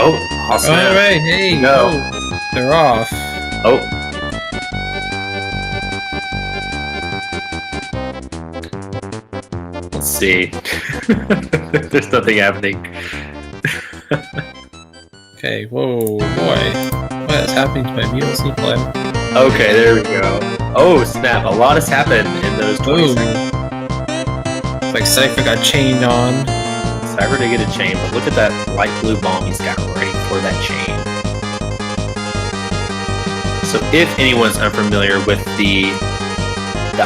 Oh, awesome. Alright, hey, no. They're off. Oh. Let's see. There's nothing happening. Okay, whoa, boy. What is happening to my VLC play? Okay, there we go. Oh, snap. A lot has happened in those 20 seconds. It's like Cyghfer got chained on. Cyghfer did get a chain, but look at that light blue bomb he's got ready for that chain. So if anyone's unfamiliar with the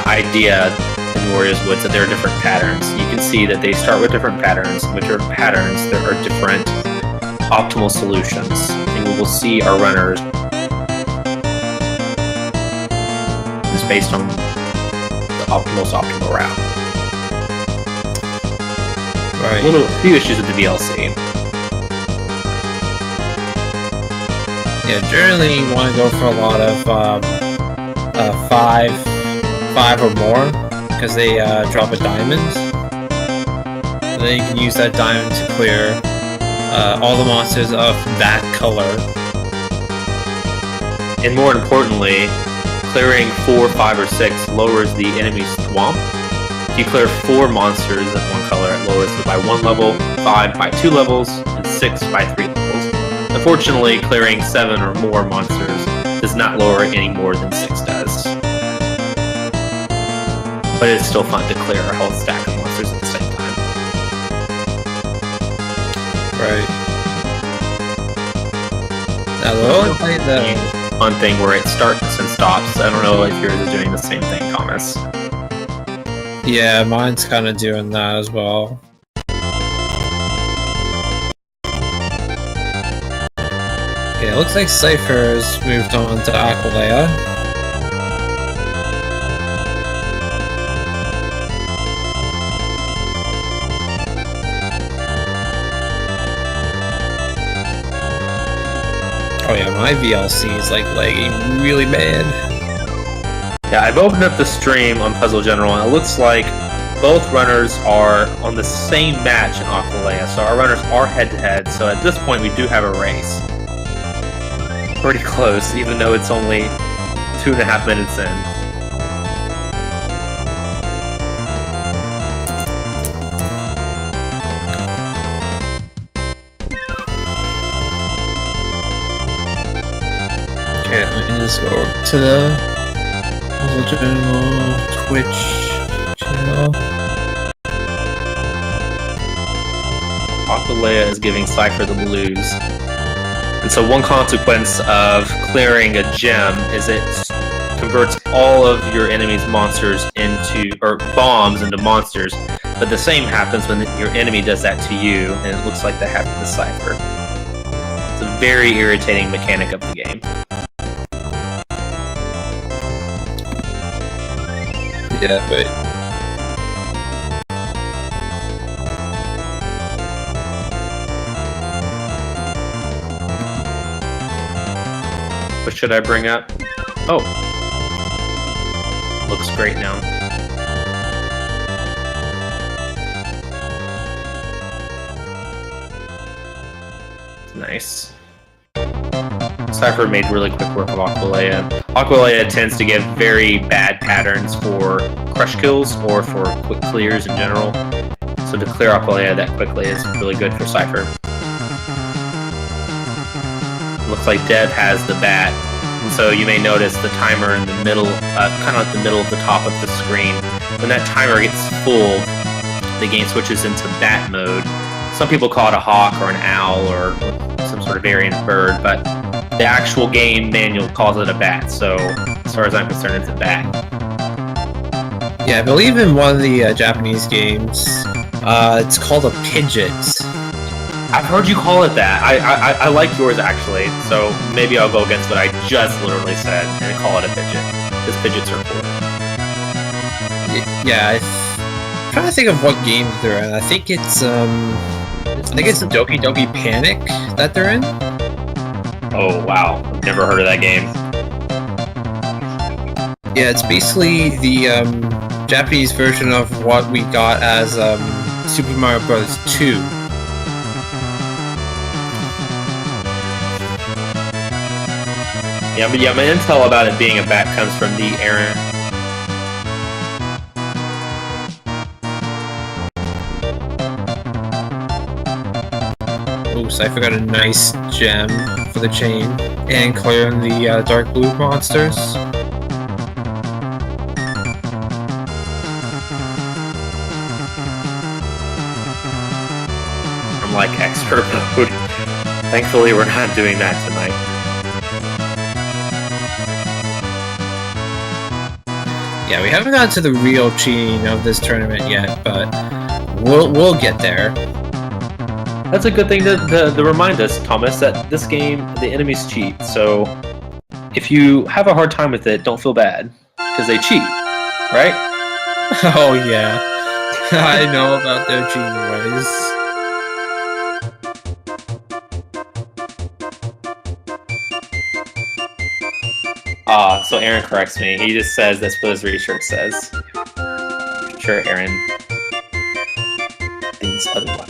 idea in Wario's Woods that there are different patterns, you can see that they start with different patterns. With different patterns, there are different optimal solutions. And we will see our runners is based on the optimal route. Right. A few issues with the VLC. Yeah, generally you want to go for a lot of five or more, because they drop a diamond. And then you can use that diamond to clear all the monsters of that color. And more importantly, clearing 4, 5, or 6 lowers the enemy's swamp. If you clear 4 monsters of one color, it lowers it by 1 level, 5 by 2 levels, and 6 by 3 levels. Unfortunately, clearing 7 or more monsters does not lower it any more than 6 does. But it's still fun to clear a whole stack of monsters at the same time. Right. Now the only thing that fun thing where it starts and stops. I don't know if yours is doing the same thing, Thomas. yeah, mine's kind of doing that as well. Okay, it looks like Cyghfer's moved on to Aquilea. Oh yeah, my VLC is like lagging really bad. Yeah, I've opened up the stream on Puzzle General, and it looks like both runners are on the same match in Aquilea, so our runners are head-to-head, so at this point we do have a race. Pretty close, even though it's only 2.5 minutes in. Okay, let me just go to the Puzzle General Twitch channel. Aquilea is giving Cyghfer the blues. And so one consequence of clearing a gem is it converts all of your enemy's monsters into, or bombs into monsters, but the same happens when your enemy does that to you, and it looks like that happened to Cyghfer. It's a very irritating mechanic of the game. Yeah, but What should I bring up? Oh. Looks great now. Nice. Cyghfer made really quick work of Aquilea. Aquilea tends to give very bad patterns for crush kills or for quick clears in general. So to clear Aquilea that quickly is really good for Cyghfer. Looks like Dev has the bat, and so you may notice the timer in the middle, kind of at the middle of the top of the screen. When that timer gets full, the game switches into bat mode. Some people call it a hawk or an owl or some sort of variant bird, but the actual game manual calls it a bat, so as far as I'm concerned, it's a bat. Yeah, I believe in one of the Japanese games, it's called a pidget. I've heard you call it that. I like yours actually, so maybe I'll go against what I just literally said and call it a pidget, because pidgets are cool. Yeah, I'm trying to think of what game they're in. I think it's Doki Doki Panic that they're in. Oh wow, I've never heard of that game. Yeah, it's basically the Japanese version of what we got as Super Mario Bros. 2. Yeah, but my intel about it being a bat comes from the Aaron. Ooh, Cyghfer got a nice gem for the chain and clearing the dark blue monsters. From like expert mode. Thankfully, we're not doing that tonight. Yeah, we haven't gotten to the real cheating of this tournament yet, but we'll get there. That's a good thing to remind us, Thomas, that this game, the enemies cheat. So if you have a hard time with it, don't feel bad, because they cheat, right? Oh yeah, I know about their cheating ways. So Aaron corrects me. He just says that's what his research says. I'm sure Aaron thinks otherwise.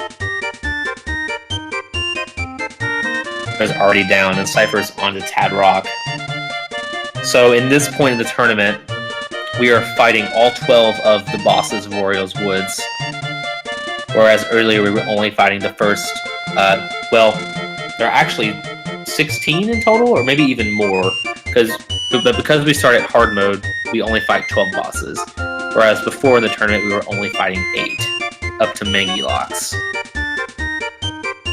Is already down, and Cypher's onto Tad Rock. So in this point in the tournament, we are fighting all 12 of the bosses of Wario's Woods. Whereas earlier we were only fighting the first, well, there are actually 16 in total, or maybe even more, because we start at hard mode, we only fight 12 bosses. Whereas before in the tournament, we were only fighting 8, up to Mangy Locks.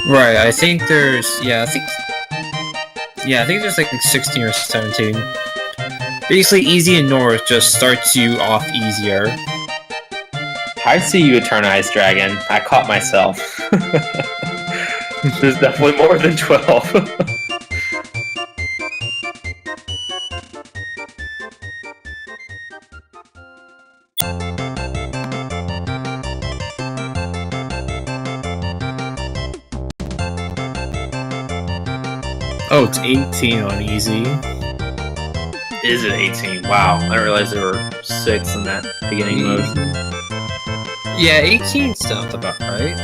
Right, I think there's I think there's like 16 or 17. Basically, easy and north just starts you off easier. I see you, Eternized Dragon. I caught myself. There's definitely more than 12. Oh, it's 18 on easy. Is it 18? Wow, I didn't realize there were 6 in that beginning mode. Yeah, 18 sounds about right.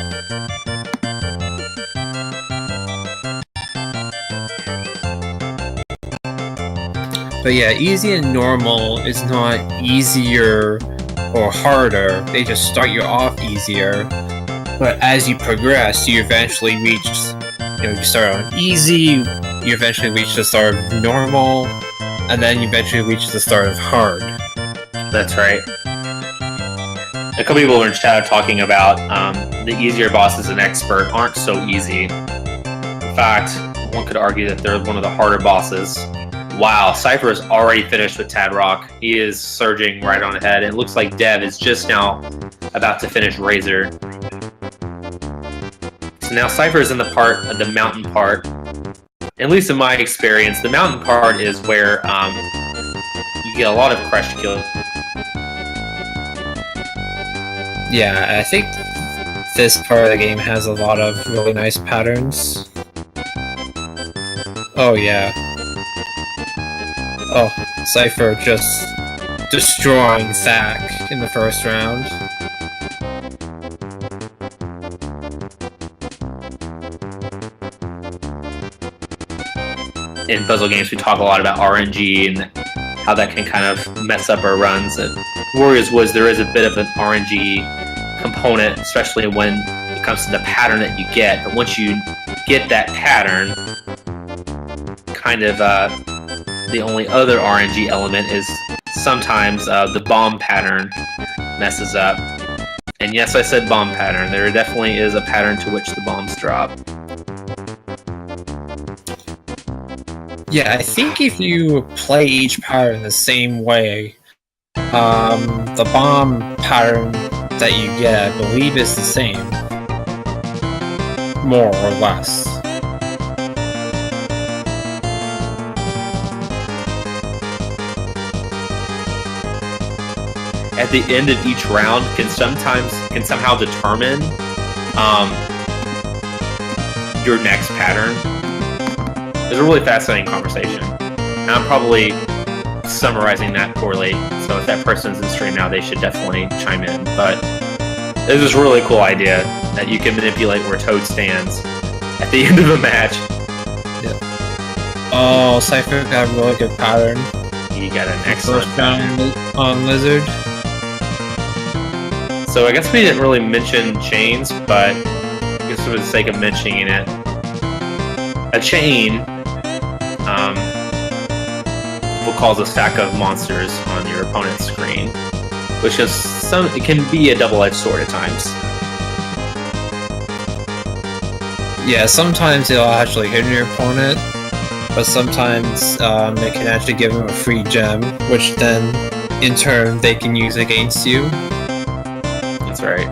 But yeah, easy and normal is not easier or harder. They just start you off easier. But as you progress, you eventually reach, you start on easy, you eventually reach the start of normal, and then you eventually reach the start of hard. That's right. A couple people in chat are talking about the easier bosses in Expert aren't so easy. In fact, one could argue that they're one of the harder bosses. Wow, Cypher is already finished with Tad Rock. He is surging right on ahead. It looks like Dev is just now about to finish Razor. So now Cypher is in the mountain part. At least in my experience, the mountain part is where you get a lot of crush kills. Yeah, I think this part of the game has a lot of really nice patterns. Oh yeah. Oh, Cypher just destroying Zack in the first round. In puzzle games, we talk a lot about RNG and how that can kind of mess up our runs. At Wario's Woods, there is a bit of an RNG component, especially when it comes to the pattern that you get. But once you get that pattern, kind of the only other RNG element is sometimes the bomb pattern messes up. And yes, I said bomb pattern. There definitely is a pattern to which the bombs drop. Yeah, I think if you play each pattern the same way, The bomb pattern that you get, I believe, is the same. More or less. At the end of each round can somehow determine your next pattern. It's a really fascinating conversation. And I'm probably summarizing that poorly, so if that person's in stream now, they should definitely chime in. But it's this really cool idea that you can manipulate where Toad stands at the end of a match. Yeah. Oh, Cyghfer got a really good pattern. He got an excellent First round on Lizard. So I guess we didn't really mention chains, but just for the sake of mentioning it, a chain will cause a stack of monsters on your opponent's screen, which is it can be a double-edged sword at times. Yeah, sometimes it'll actually hit your opponent, but sometimes it can actually give them a free gem, which then, in turn, they can use against you. That's right.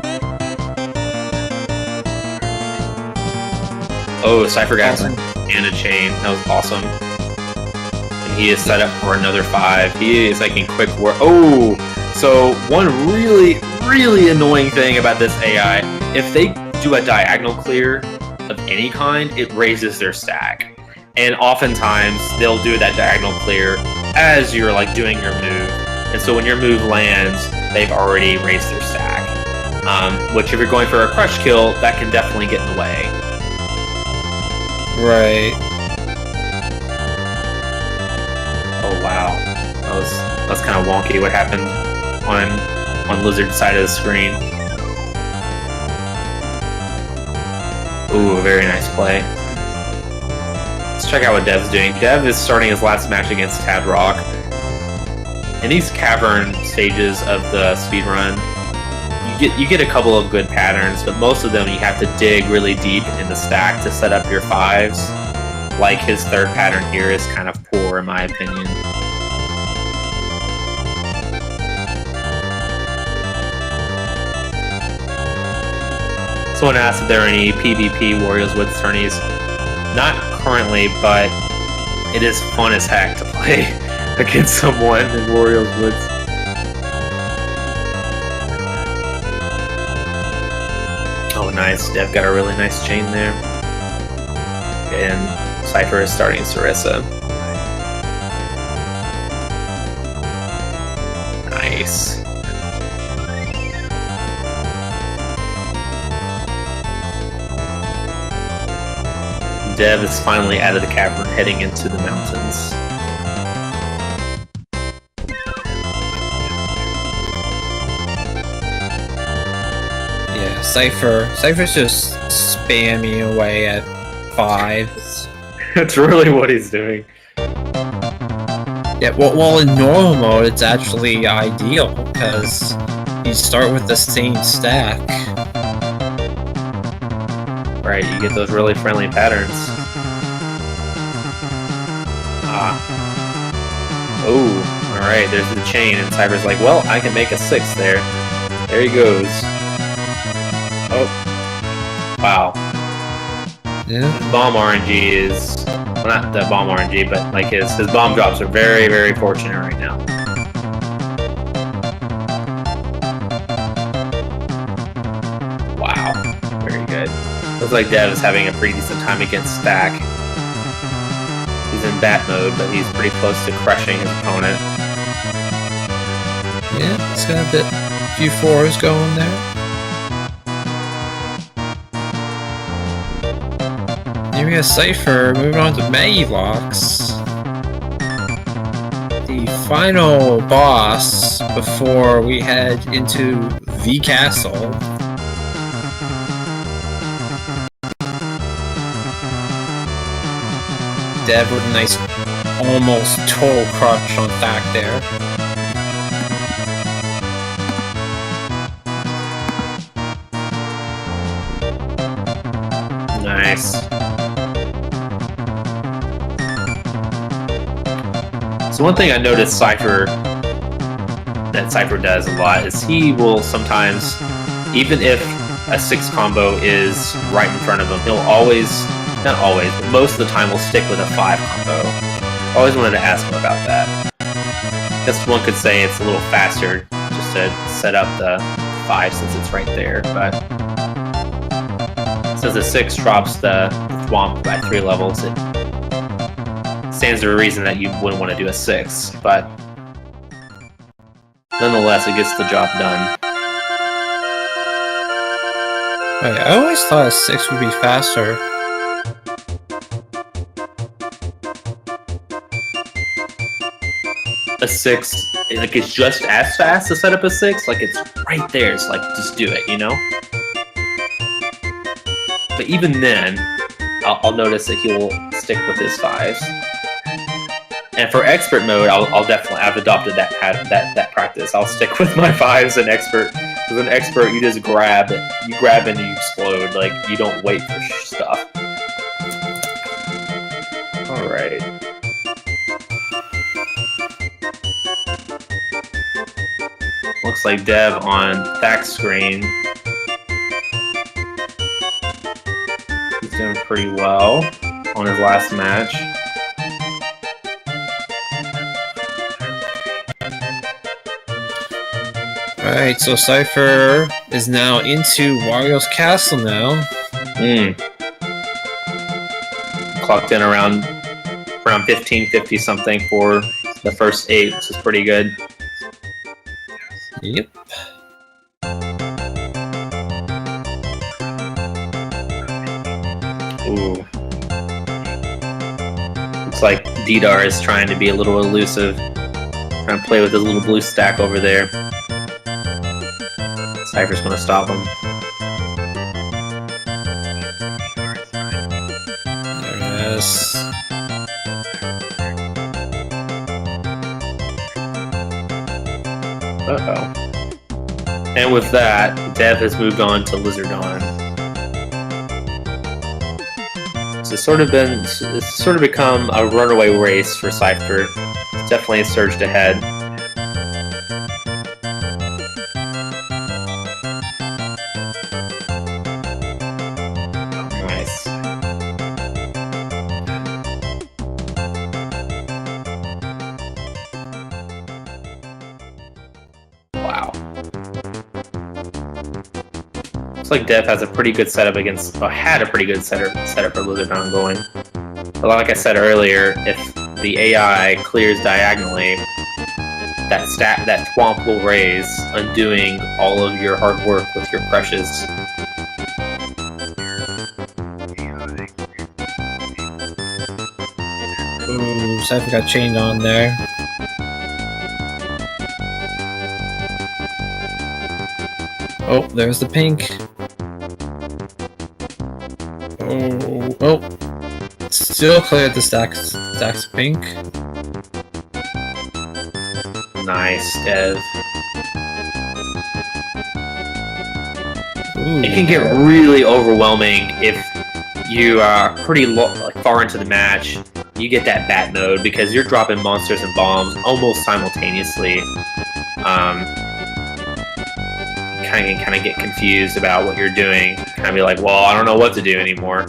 Oh, Cyghfer got and a chain. That was awesome. And he is set up for another 5. He is making quick work. Oh! So, one really, really annoying thing about this AI, if they do a diagonal clear of any kind, it raises their stack. And oftentimes, they'll do that diagonal clear as you're like doing your move. And so when your move lands, they've already raised their stack. Which if you're going for a crush kill, that can definitely get in the way. Right. Oh wow, that was kind of wonky. What happened on Lizard's side of the screen? Ooh, very nice play. Let's check out what Dev's doing. Dev is starting his last match against Tadrock. In these cavern stages of the speedrun, you get a couple of good patterns, but most of them you have to dig really deep in the stack to set up your 5s. Like his third pattern here is kind of poor in my opinion. Someone asked if there are any PvP Wario's Woods tourneys. Not currently, but it is fun as heck to play against someone in Wario's Woods. Oh, nice. Dev got a really nice chain there. And Cyghfer is starting Sarissa. Nice. Dev is finally out of the cavern, heading into the mountains. Yeah, Cypher's just spamming away at 5s. That's really what he's doing. Yeah, well, in normal mode, it's actually ideal, because you start with the same stack. Right, you get those really friendly patterns. Oh, alright, there's the chain, and Cypher's like, well, I can make a 6 there. There he goes. Oh. Wow. Yeah. Bomb RNG is... Well, not the bomb RNG, but like his bomb drops are very, very fortunate right now. Wow. Very good. Looks like Dev is having a pretty decent time against Stack. He's in bat mode, but he's pretty close to crushing his opponent. Yeah, he's got a few 4s going there. Here we have Cyghfer moving on to Magilocks. The final boss before we head into the castle. Dev with a nice almost total crush on Thack there. Nice. So one thing I noticed Cyghfer that Cyghfer does a lot is he will sometimes, even if a 6 combo is right in front of him, he'll always, not always, but most of the time will stick with a 5 combo. I always wanted to ask him about that. I guess one could say it's a little faster just to set up the 5 since it's right there, but since the 6 drops the Thwomp by 3 levels, it stands to reason that you wouldn't want to do a 6, but nonetheless, it gets the job done. Wait, I always thought a 6 would be faster. A 6, like, it's just as fast to set up a 6, like, it's right there, it's like, just do it, you know? But even then, I'll notice that he will stick with his 5s. And for expert mode, I'll definitely, I've adopted that practice. I'll stick with my 5s and expert. With an expert, you just grab it. You grab and you explode. Like, you don't wait for stuff. Alright. Looks like Dev on Thak's screen. He's doing pretty well on his last match. Alright, so Cyghfer is now into Wario's castle now. Clocked in around 1550 something for the first 8, which is pretty good. Yep. Ooh. Looks like Didar is trying to be a little elusive. Trying to play with his little blue stack over there. Cypher's gonna stop him. There it is. Uh-oh. And with that, Dev has moved on to Lizardon. So it's sort of become a runaway race for Cyghfer. It's definitely surged ahead. Nice. Wow. Looks like Dev has a pretty good setup against, or had a pretty good setup for Lizardon going. But like I said earlier, if the AI clears diagonally, that Thwomp will raise, undoing all of your hard work with your precious. Ooh, Cypher got chained on there. Oh, there's the pink. Oh. Still cleared the stacks of pink. Nice, Dev. Ooh. It can get really overwhelming if you are pretty far into the match. You get that bat mode because you're dropping monsters and bombs almost simultaneously. Kind of get confused about what you're doing. Kind of be like, well, I don't know what to do anymore.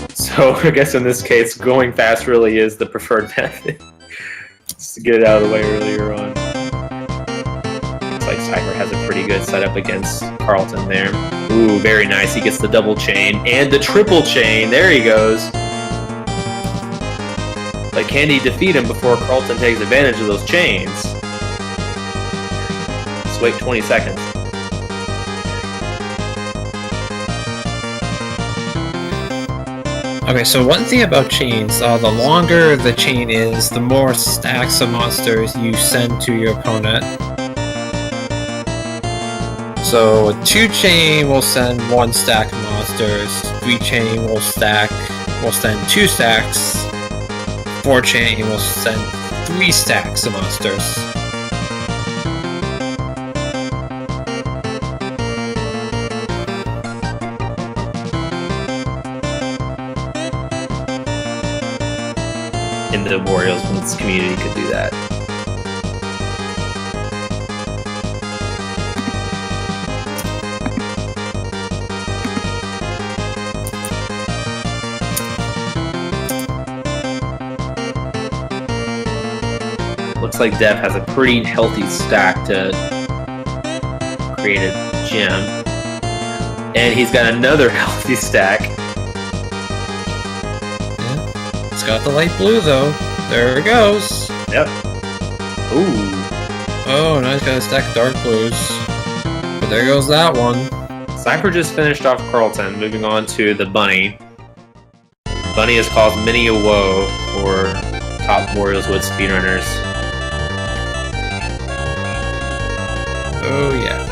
So I guess in this case, going fast really is the preferred method. Just to get it out of the way earlier on. Looks like Cyghfer has a pretty good setup against Carlton there. Ooh, very nice. He gets the double chain and the triple chain. There he goes. But can he defeat him before Carlton takes advantage of those chains? Let's wait 20 seconds. Okay, so one thing about chains, the longer the chain is, the more stacks of monsters you send to your opponent. So 2 chain will send 1 stack of monsters, 3 chain will send 2 stacks, 4 chain will send 3 stacks of monsters. In the Wario's community could do that. looks like Dev has a pretty healthy stack to create a gem. And he's got another healthy stack. Yeah. It's got the light blue though. There it goes. Yep. Ooh. Oh, now he's got a stack of dark blues. But there goes that one. Cyghfer just finished off Carlton, moving on to the Bunny. Bunny has caused many a woe for top Wario's Wood speedrunners. Oh yeah.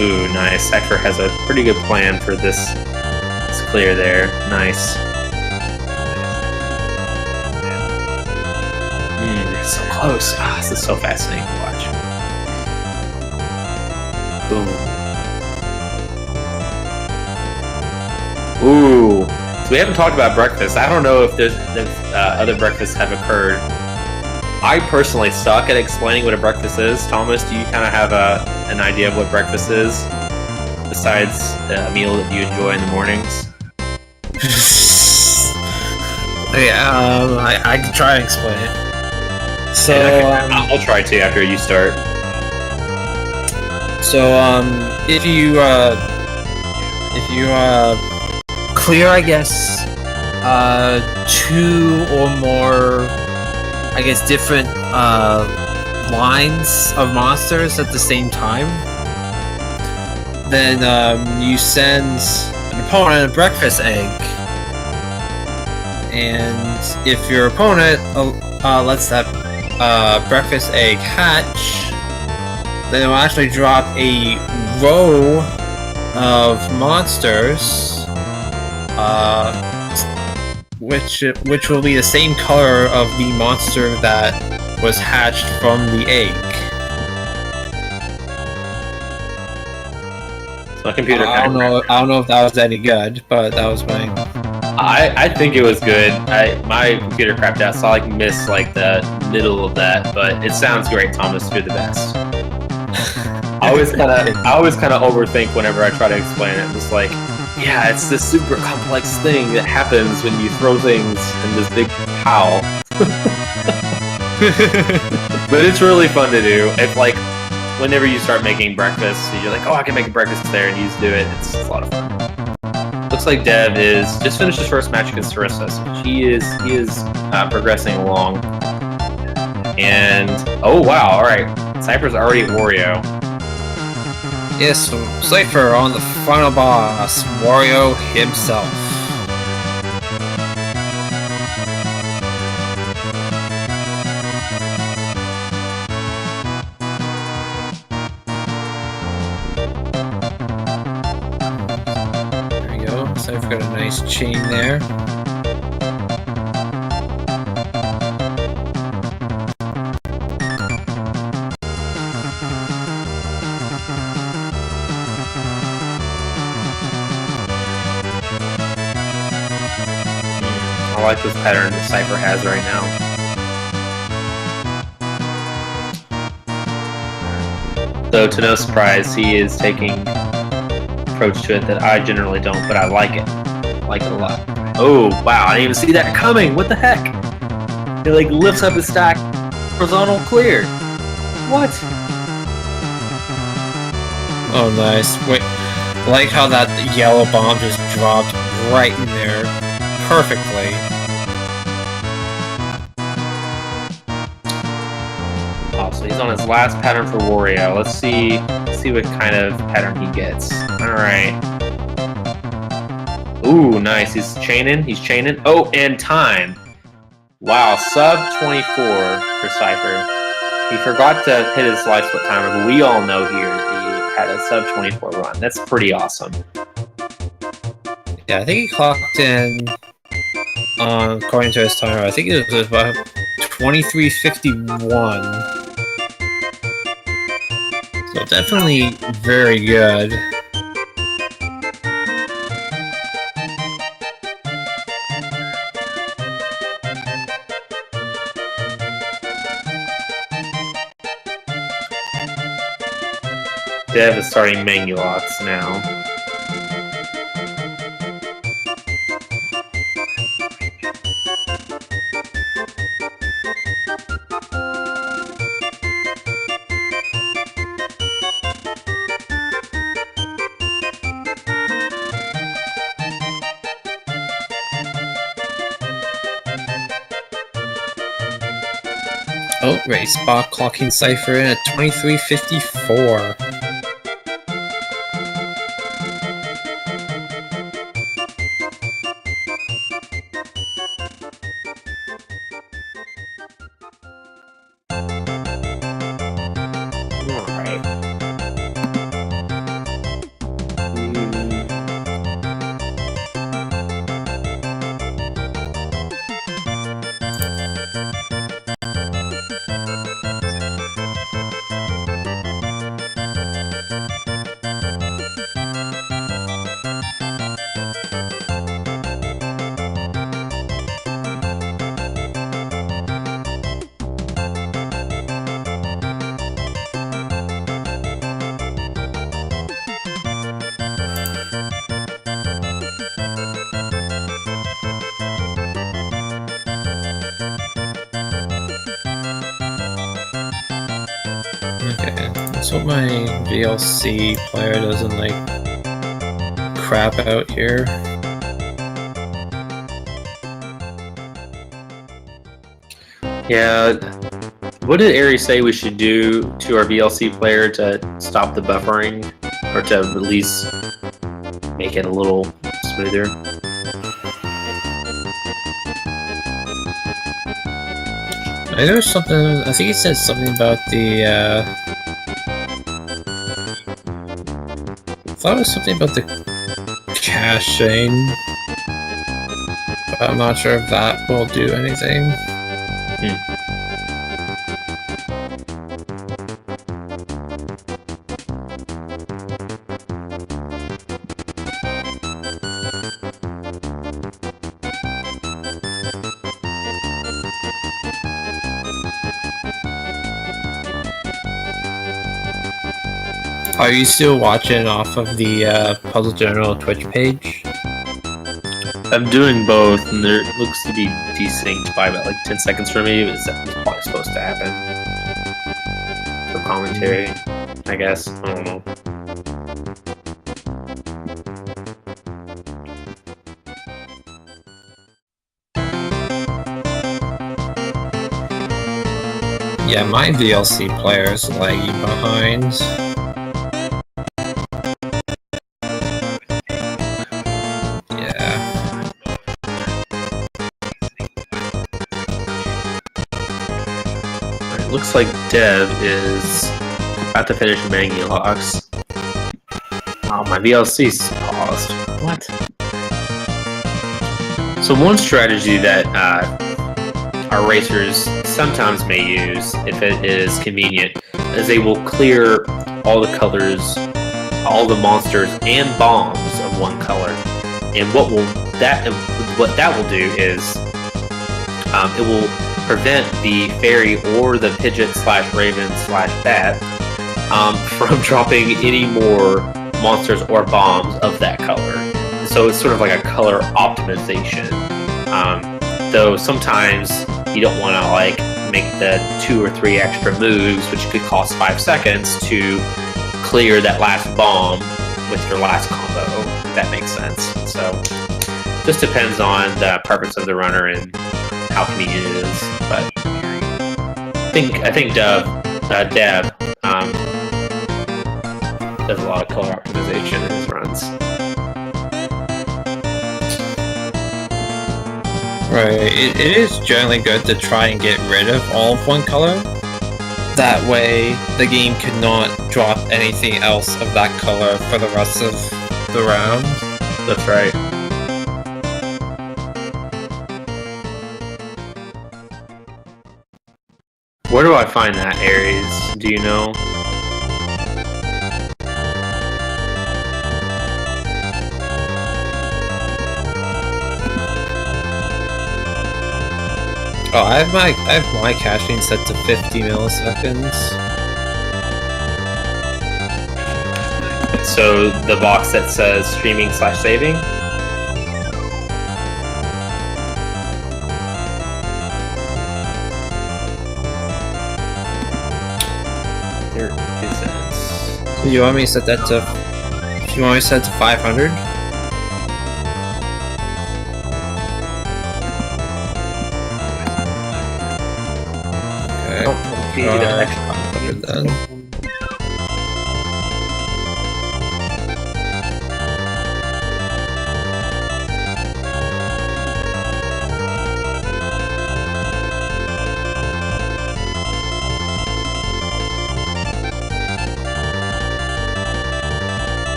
Ooh, nice. Cyghfer has a pretty good plan for this. It's clear there. Nice. They're so close. Ah, this is so fascinating to watch. Ooh. Ooh. So we haven't talked about breakfast. I don't know if there's other breakfasts have occurred. I personally suck at explaining what a breakfast is. Thomas, do you kind of have an idea of what breakfast is? Besides a meal that you enjoy in the mornings? Yeah, I can try and explain it. So, I'll try to after you start. So, if you clear, I guess, 2 or more, I guess, different lines of monsters at the same time, then you send an opponent a breakfast egg, and if your opponent lets that breakfast egg hatch, then it will actually drop a row of monsters, which will be the same color of the monster that was hatched from the egg. So my computer. I don't know if that was any good, but that was my. I think it was good. My computer crapped out, so I missed the middle of that. But it sounds great, Thomas. You're the best. I always kind of overthink whenever I try to explain it. I'm just like, yeah, it's this super complex thing that happens when you throw things in this big pile. But it's really fun to do. If whenever you start making breakfast, you're like, oh, I can make a breakfast there, and you just do it. It's a lot of fun. Looks like Dev is just finished his first match against Sarissa, so he is progressing along. And oh wow, all right, Cypher's already at Wario. Yes, so Cyghfer on the final boss, Wario himself. There we go. Cyghfer got a nice chain there. I like this pattern that Cypher has right now. So, to no surprise, he is taking an approach to it that I generally don't, but I like it. I like it a lot. Oh, wow, I didn't even see that coming! What the heck? He, lifts up his stack, horizontal clear. What? Oh, nice. Wait, I like how that yellow bomb just dropped right in there perfectly. So he's on his last pattern for Wario. Let's see what kind of pattern he gets. Alright. Ooh, nice. He's chaining. Oh, and time. Wow, sub 24 for Cypher. He forgot to hit his life split timer, but we all know here he had a sub 24 run. That's pretty awesome. Yeah, I think he clocked in, according to his timer, I think it was about 23:51. So definitely very good. Dev is starting Mangulox now. Oh, race spot clocking Cyghfer in at 23:54. Alright. Okay, let's hope my VLC player doesn't like crap out here. Yeah. What did Ari say we should do to our VLC player to stop the buffering? Or to at least make it a little smoother? I know something. I think he said something about the. I thought it was something about the caching, but I'm not sure if that will do anything. Are you still watching off of the Puzzle General Twitch page? I'm doing both, and there looks to be desynced by about like 10 seconds for me, but that's probably supposed to happen. For commentary, I guess. I don't know. Yeah, my VLC player is lagging behind. Looks like Dev is about to finish Mangy Locks. Oh, my VLC's paused. What? So one strategy that our racers sometimes may use, if it is convenient, is they will clear all the colors, all the monsters and bombs of one color. And what that will do is it will prevent the fairy or the pigeon/raven/bat from dropping any more monsters or bombs of that color. So it's sort of like a color optimization. Though sometimes you don't want to like make the 2 or 3 extra moves, which could cost 5 seconds to clear that last bomb with your last combo. If that makes sense. So just depends on the purpose of the runner and how convenient it is. But I think Dev does a lot of color optimization in his runs. Right, it is generally good to try and get rid of all of one color. That way, the game could not drop anything else of that color for the rest of the round. That's right. Where do I find that, Aries? Do you know? Oh, I have my caching set to 50 milliseconds. So the box that says streaming/saving? Do you want me to set that to? Do you want me to set it to 500? Okay. Copy the next then.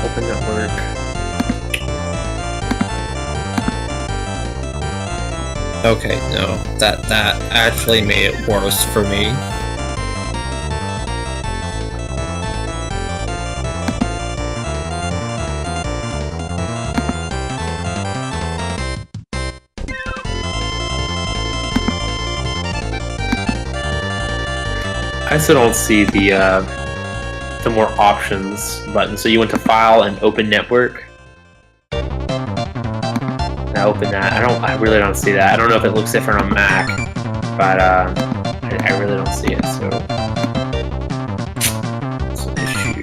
Open network. Okay, no, that actually made it worse for me. I still don't see the more options button. So you went to File and Open Network. Now open that. I really don't see that. I don't know if it looks different on Mac, but I really don't see it. So it's an issue.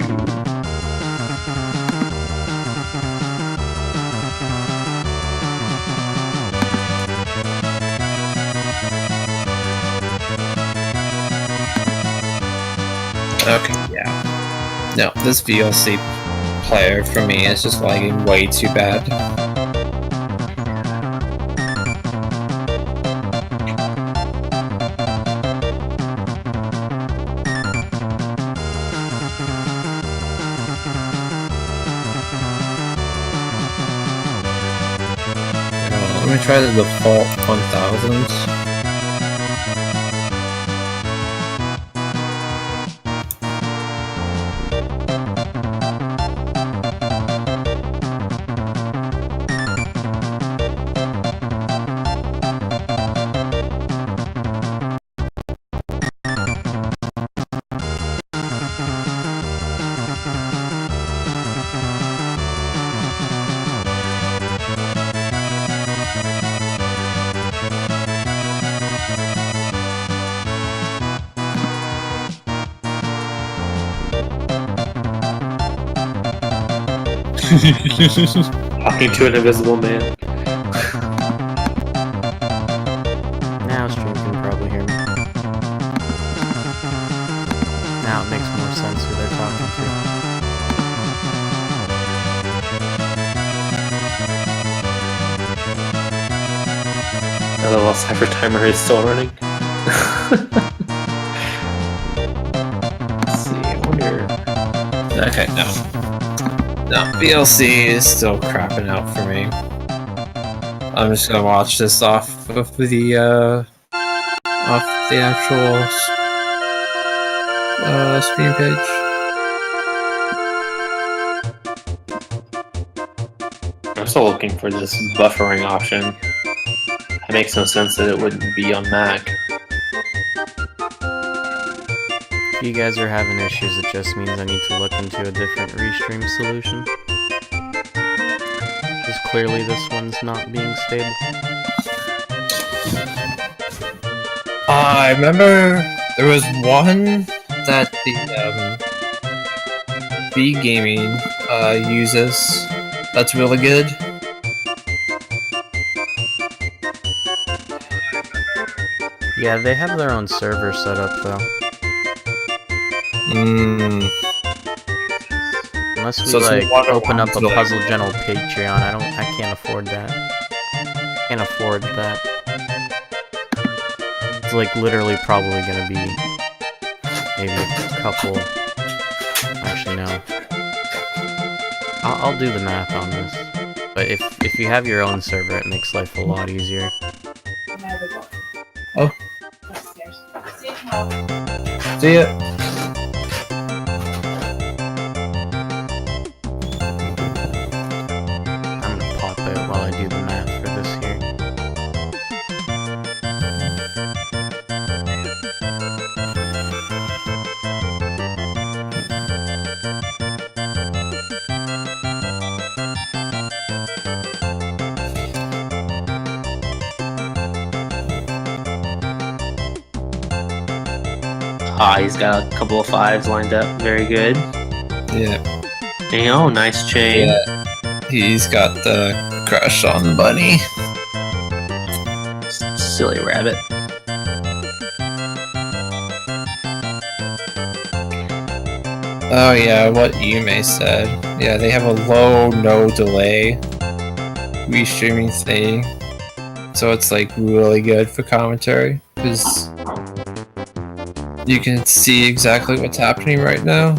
Okay, yeah. No, this VLC player for me is just lagging way too bad. Let me try the default 1000s. Talking to an invisible man. Now stream can probably hear me. Now it makes more sense who they're talking to. LOL Cypher timer is still running. Let's see, I wonder. Okay, no. No, VLC is still crapping out for me. I'm just gonna watch this off of the actual stream page. I'm still looking for this buffering option. It makes no sense that it wouldn't be on Mac. If you guys are having issues, it just means I need to look into a different restream solution. Because clearly this one's not being stable. I remember there was one that the B Gaming uses that's really good. Yeah, they have their own server set up though. Unless we So it's like one-on-one open up a to, like- Puzzle General Patreon, I can't afford that. Can't afford that. It's like literally probably gonna be maybe a couple. Actually no. I'll do the math on this. But if you have your own server, it makes life a lot easier. Oh. See ya. I'm gonna pop it while I do the math for this here. Ah, he's got a couple of 5s lined up. Very good. Yeah. Oh, nice chain. Yeah. He's got the crush on the bunny. Silly rabbit. Oh yeah, what Yume said. Yeah, they have a low, no delay restreaming thing. So it's like really good for commentary. Because you can see exactly what's happening right now.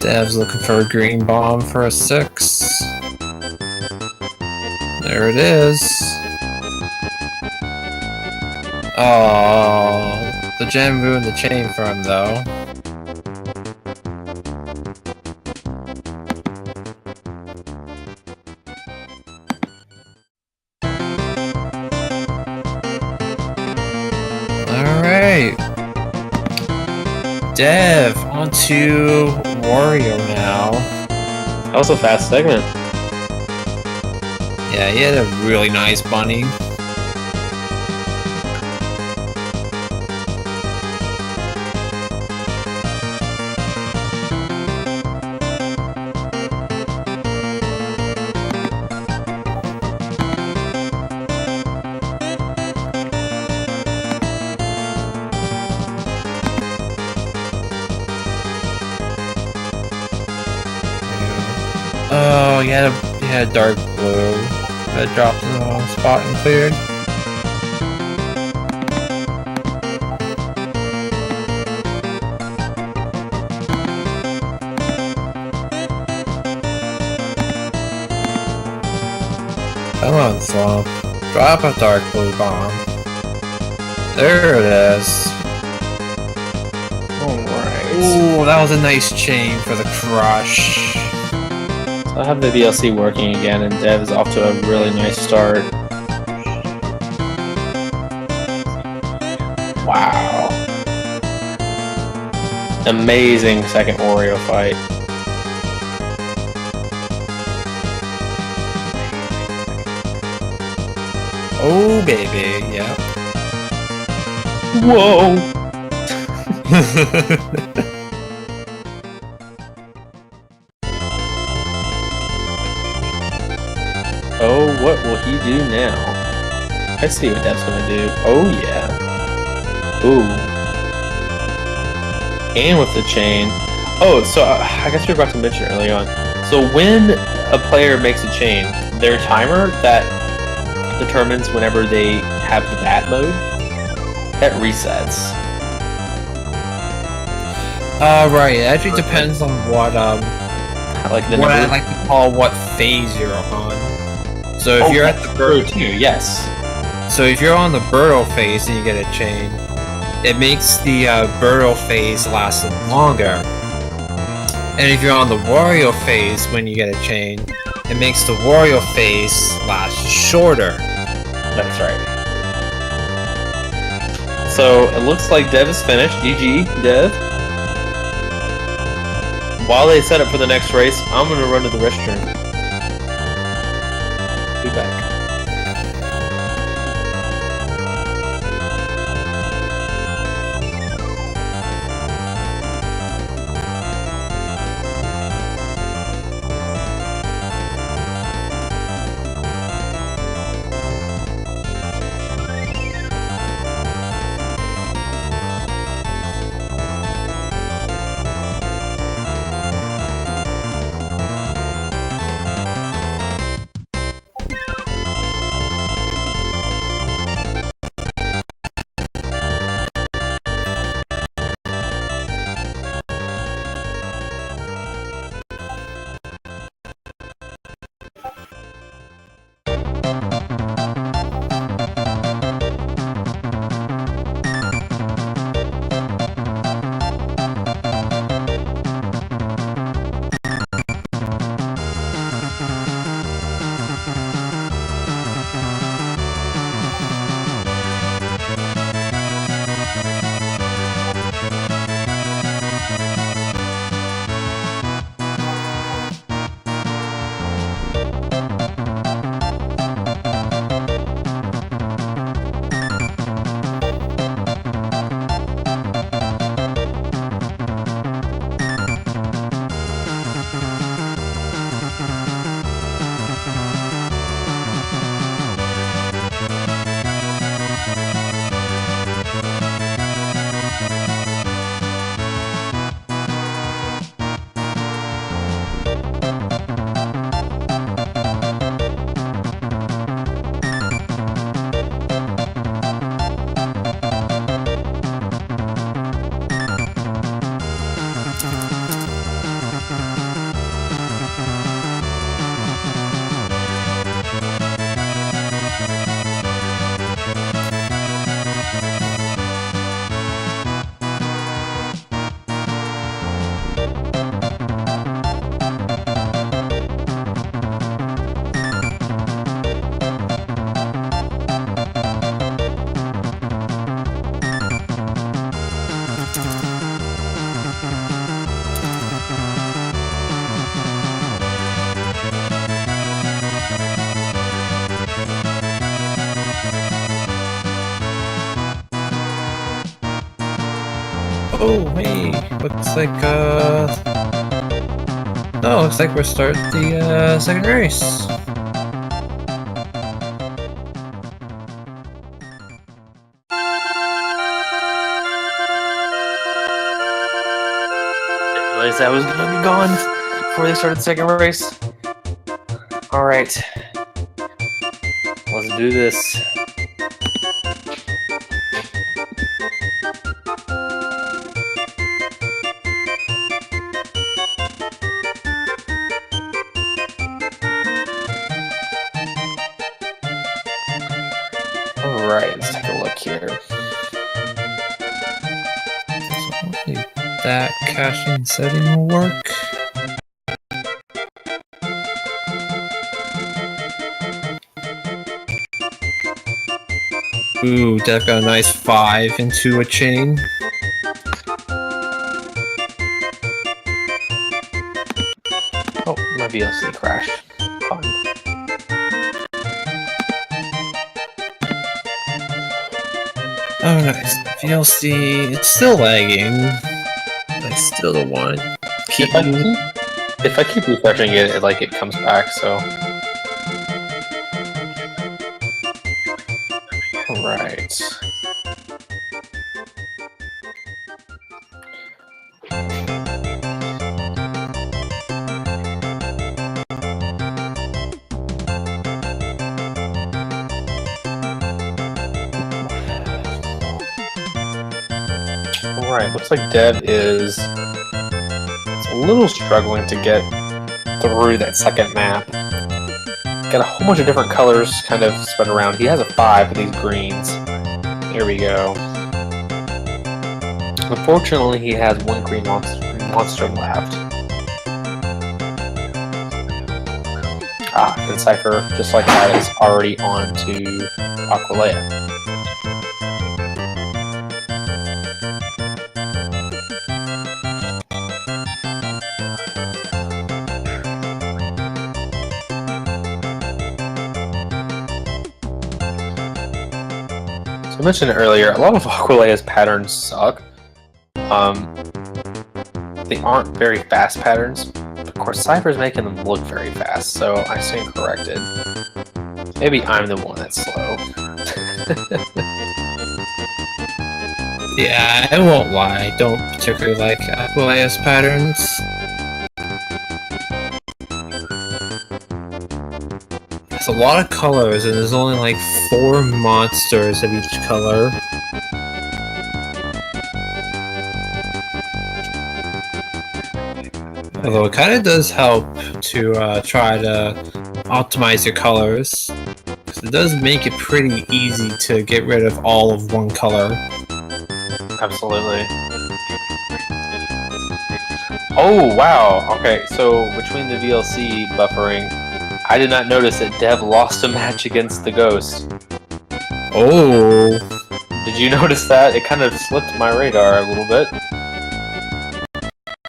Dev's looking for a green bomb for a 6. There it is. Oh, the gem ruined the chain for him though. Alright. Dev, onto Wario now. That was a fast segment. Yeah, he had a really nice bunny. Oh, he had dark blue that dropped in the wrong spot and cleared. Come on, Swamp. Drop a dark blue bomb. There it is. Alright. Ooh, that was a nice chain for the crush. I have the DLC working again, and Dev is off to a really nice start. Wow. Amazing second Wario fight. Oh, baby, yeah. Whoa! Oh, what will he do now? I see what Dev's gonna do. Oh, yeah. Ooh. And with the chain. Oh, so I guess we were about to mention early on. So when a player makes a chain, their timer that determines whenever they have the bat mode, that resets. Right, it actually depends on what, Like the what I number. like to call what phase you're on. So if you're at the bird too, yes. So if you're on the Birdo phase and you get a chain, it makes the Birdo phase last longer. And if you're on the Wario phase when you get a chain, it makes the Wario phase last shorter. That's right. So it looks like Dev is finished. GG, Dev. While they set up for the next race, I'm gonna run to the restroom. Be back. Oh, hey, looks like, oh, looks like we're starting the, second race. Realized I was gonna be gone before they started the second race. Alright. Let's do this. Alright, let's take a look here. So hopefully that caching setting will work. Ooh, Dev got a nice 5 into a chain. Oh, my VLC crashed. Fun. Oh, nice. VLC, it's still lagging. I still don't want to keep If I keep refreshing it, it comes back, so. Alright. Alright, looks like Dev is a little struggling to get through that second map. Got a whole bunch of different colors kind of spread around. He has a 5 with these greens. There we go. Unfortunately, he has one green monster left. Ah, and Cyghfer, just like that, is already on to Aqualea. I mentioned earlier, a lot of Aqualea's patterns suck. They aren't very fast patterns. Of course, Cypher's making them look very fast, so I stand corrected. Maybe I'm the one that's slow. Yeah, I won't lie. I don't particularly like Aqualea's patterns. It's a lot of colors, and there's only like 4 monsters of each color. Although it kind of does help to try to optimize your colors, because it does make it pretty easy to get rid of all of one color. Absolutely. Oh, wow. Okay, so between the VLC buffering, I did not notice that Dev lost a match against the Ghost. Oh. Did you notice that? It kind of slipped my radar a little bit.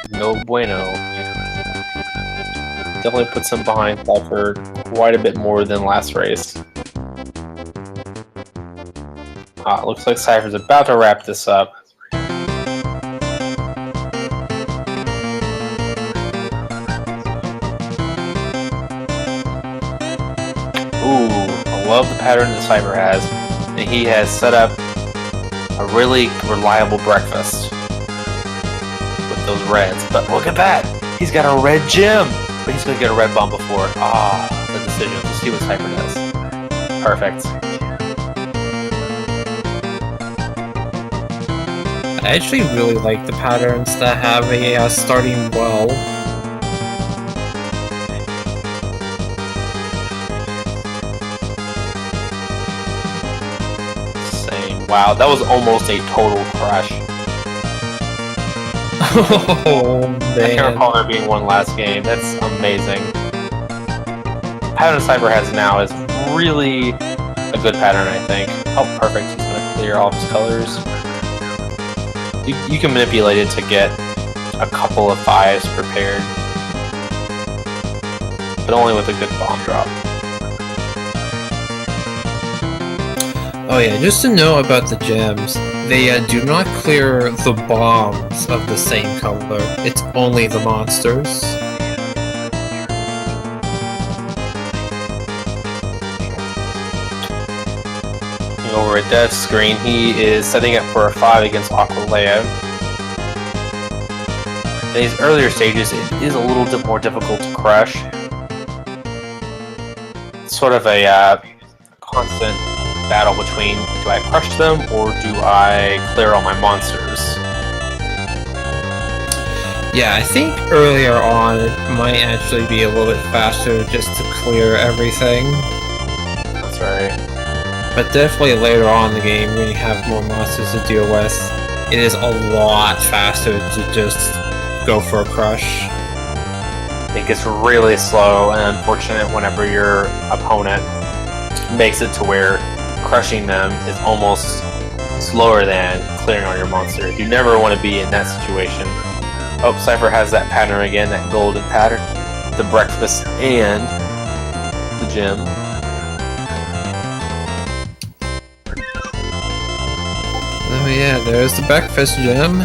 No bueno. Definitely puts him behind Cypher quite a bit more than last race. Ah, looks like Cypher's about to wrap this up. Ooh, I love the pattern that Cypher has. And he has set up a really reliable breakfast with those reds. But look at that! He's got a red gem! But he's gonna get a red bomb before. Ah, the decision. Let's see what Cypher does. Perfect. I actually really like the patterns that have a starting well. Same. Wow, that was almost a total crash. Oh I can't man. recall there being one last game. That's amazing. The pattern Cypher has now is really a good pattern, I think. Oh, perfect. He's gonna clear all of his colors. You can manipulate it to get a couple of 5s prepared, but only with a good bomb drop. Oh yeah, just to know about the gems, they do not clear the bombs of the same color. It's only the monsters. Over at Dev's screen, he is setting up for a 5 against Aqualeo. In these earlier stages, it is a little bit more difficult to crush. It's sort of a constant battle between, do I crush them or do I clear all my monsters? Yeah, I think earlier on it might actually be a little bit faster just to clear everything. That's right. But definitely later on in the game, when you have more monsters to deal with, it is a lot faster to just go for a crush. It gets really slow and unfortunate whenever your opponent makes it to where crushing them is almost slower than clearing all your monsters. You never want to be in that situation. Oh, Cyghfer has that pattern again, that golden pattern. The breakfast and the gem. Oh yeah, there's the breakfast gem.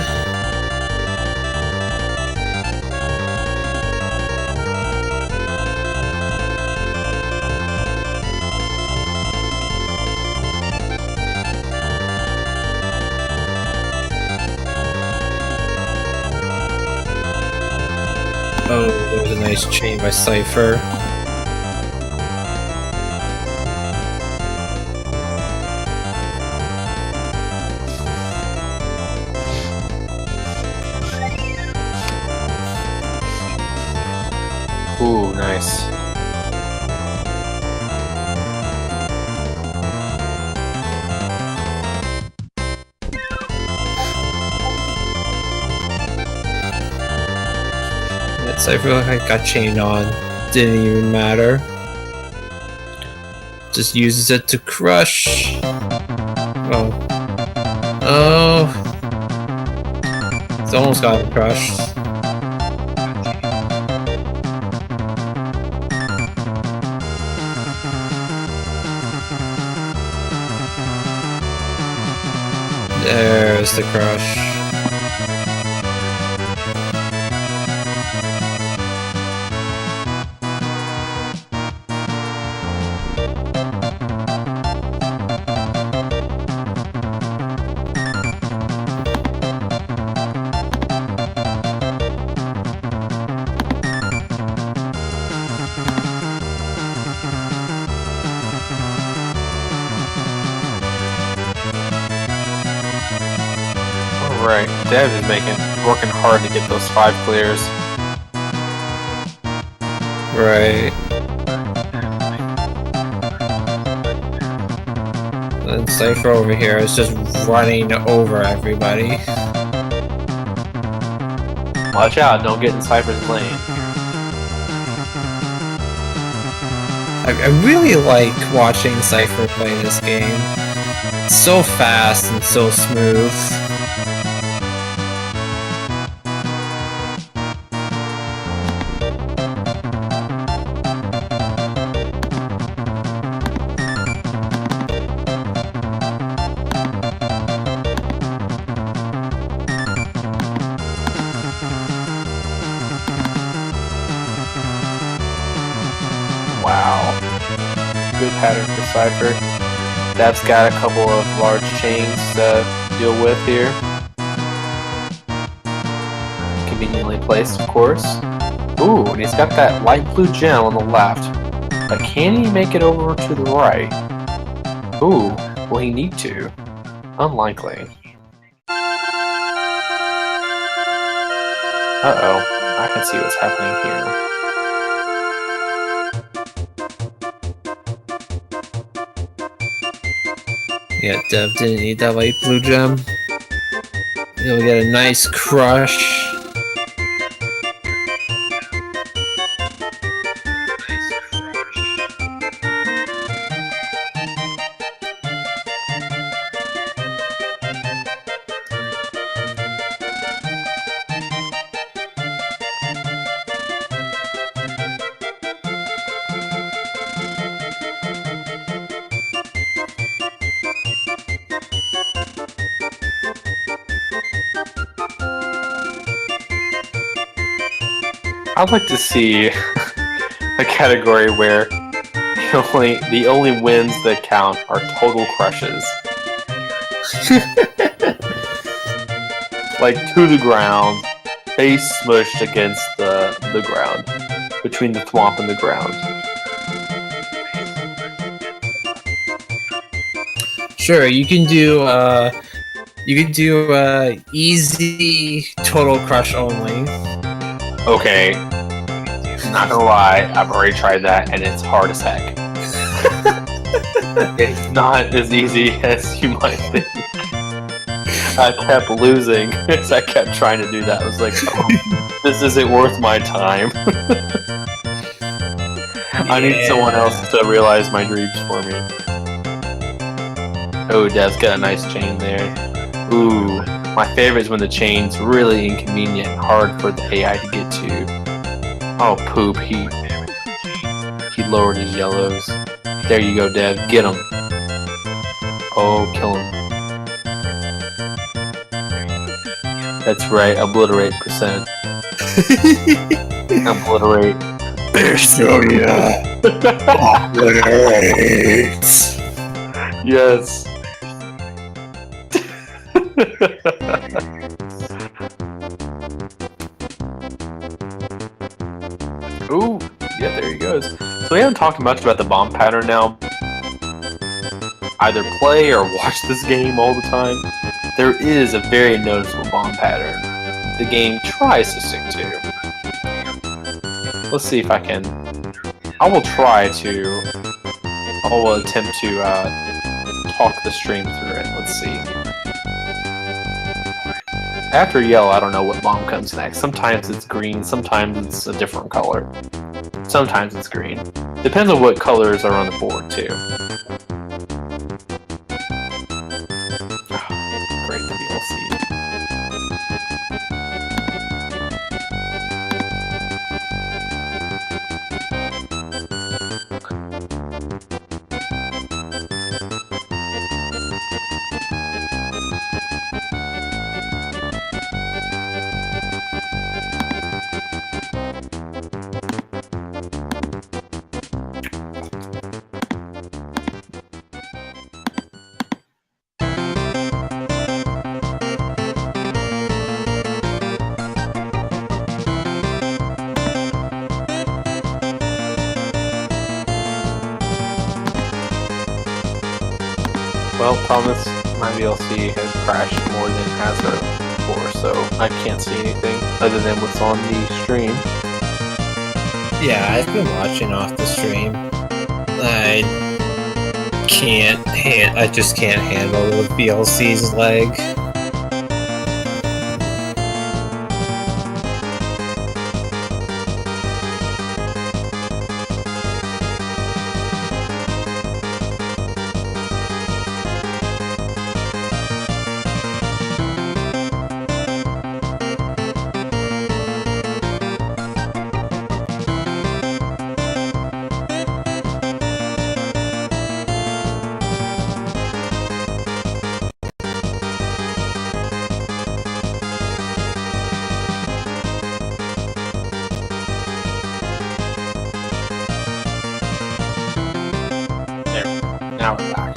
Oh, there's a nice chain by Cyghfer. Ooh, nice. That Cyghfer got chained on. Didn't even matter. Just uses it to crush. Oh. Oh. It's almost got him crushed. There's the crush. Alright, Dev is working hard to get those 5 clears. Right. And Cyghfer over here is just running over everybody. Watch out, don't get in Cypher's lane. I really like watching Cyghfer play this game. It's so fast and so smooth. Wow. Good pattern for Cyghfer. Dev's got a couple of large chains to deal with here. Conveniently placed, of course. Ooh, and he's got that light blue gem on the left. But can he make it over to the right? Ooh, will he need to? Unlikely. Uh-oh, I can see what's happening here. Yeah, Dev didn't need that light blue gem. He'll get a nice crush. I'd like to see a category where the only wins that count are total crushes. Like to the ground, face smushed against the ground, between the thwomp and the ground. Sure, you can do easy total crush only. Okay, not gonna lie, I've already tried that and it's hard as heck. It's not as easy as you might think. I kept losing as I kept trying to do that. I was like, oh, this isn't worth my time. I need someone else to realize my dreams for me. Oh, Dev's got a nice chain there. Ooh, my favorite is when the chain's really inconvenient and hard for the AI to get to. Oh, poop, he lowered his yellows. There you go, Dev, get him. Oh, kill him. That's right, obliterate percent. Obliterate. Estonia obliterates. Yes. Ooh, yeah, there he goes. So we haven't talked much about the bomb pattern now. Either play or watch this game all the time. There is a very noticeable bomb pattern the game tries to stick to. Let's see if I can. I will attempt to talk the stream through it. Let's see. After yellow, I don't know what bomb comes next. Sometimes it's green, sometimes it's a different color. Sometimes it's green. Depends on what colors are on the board, too. Great DLC. Well, promise my VLC has crashed more than it has before, so I can't see anything other than what's on the stream. Yeah, I've been watching off the stream. I just can't handle the VLC's lag. Now it's back.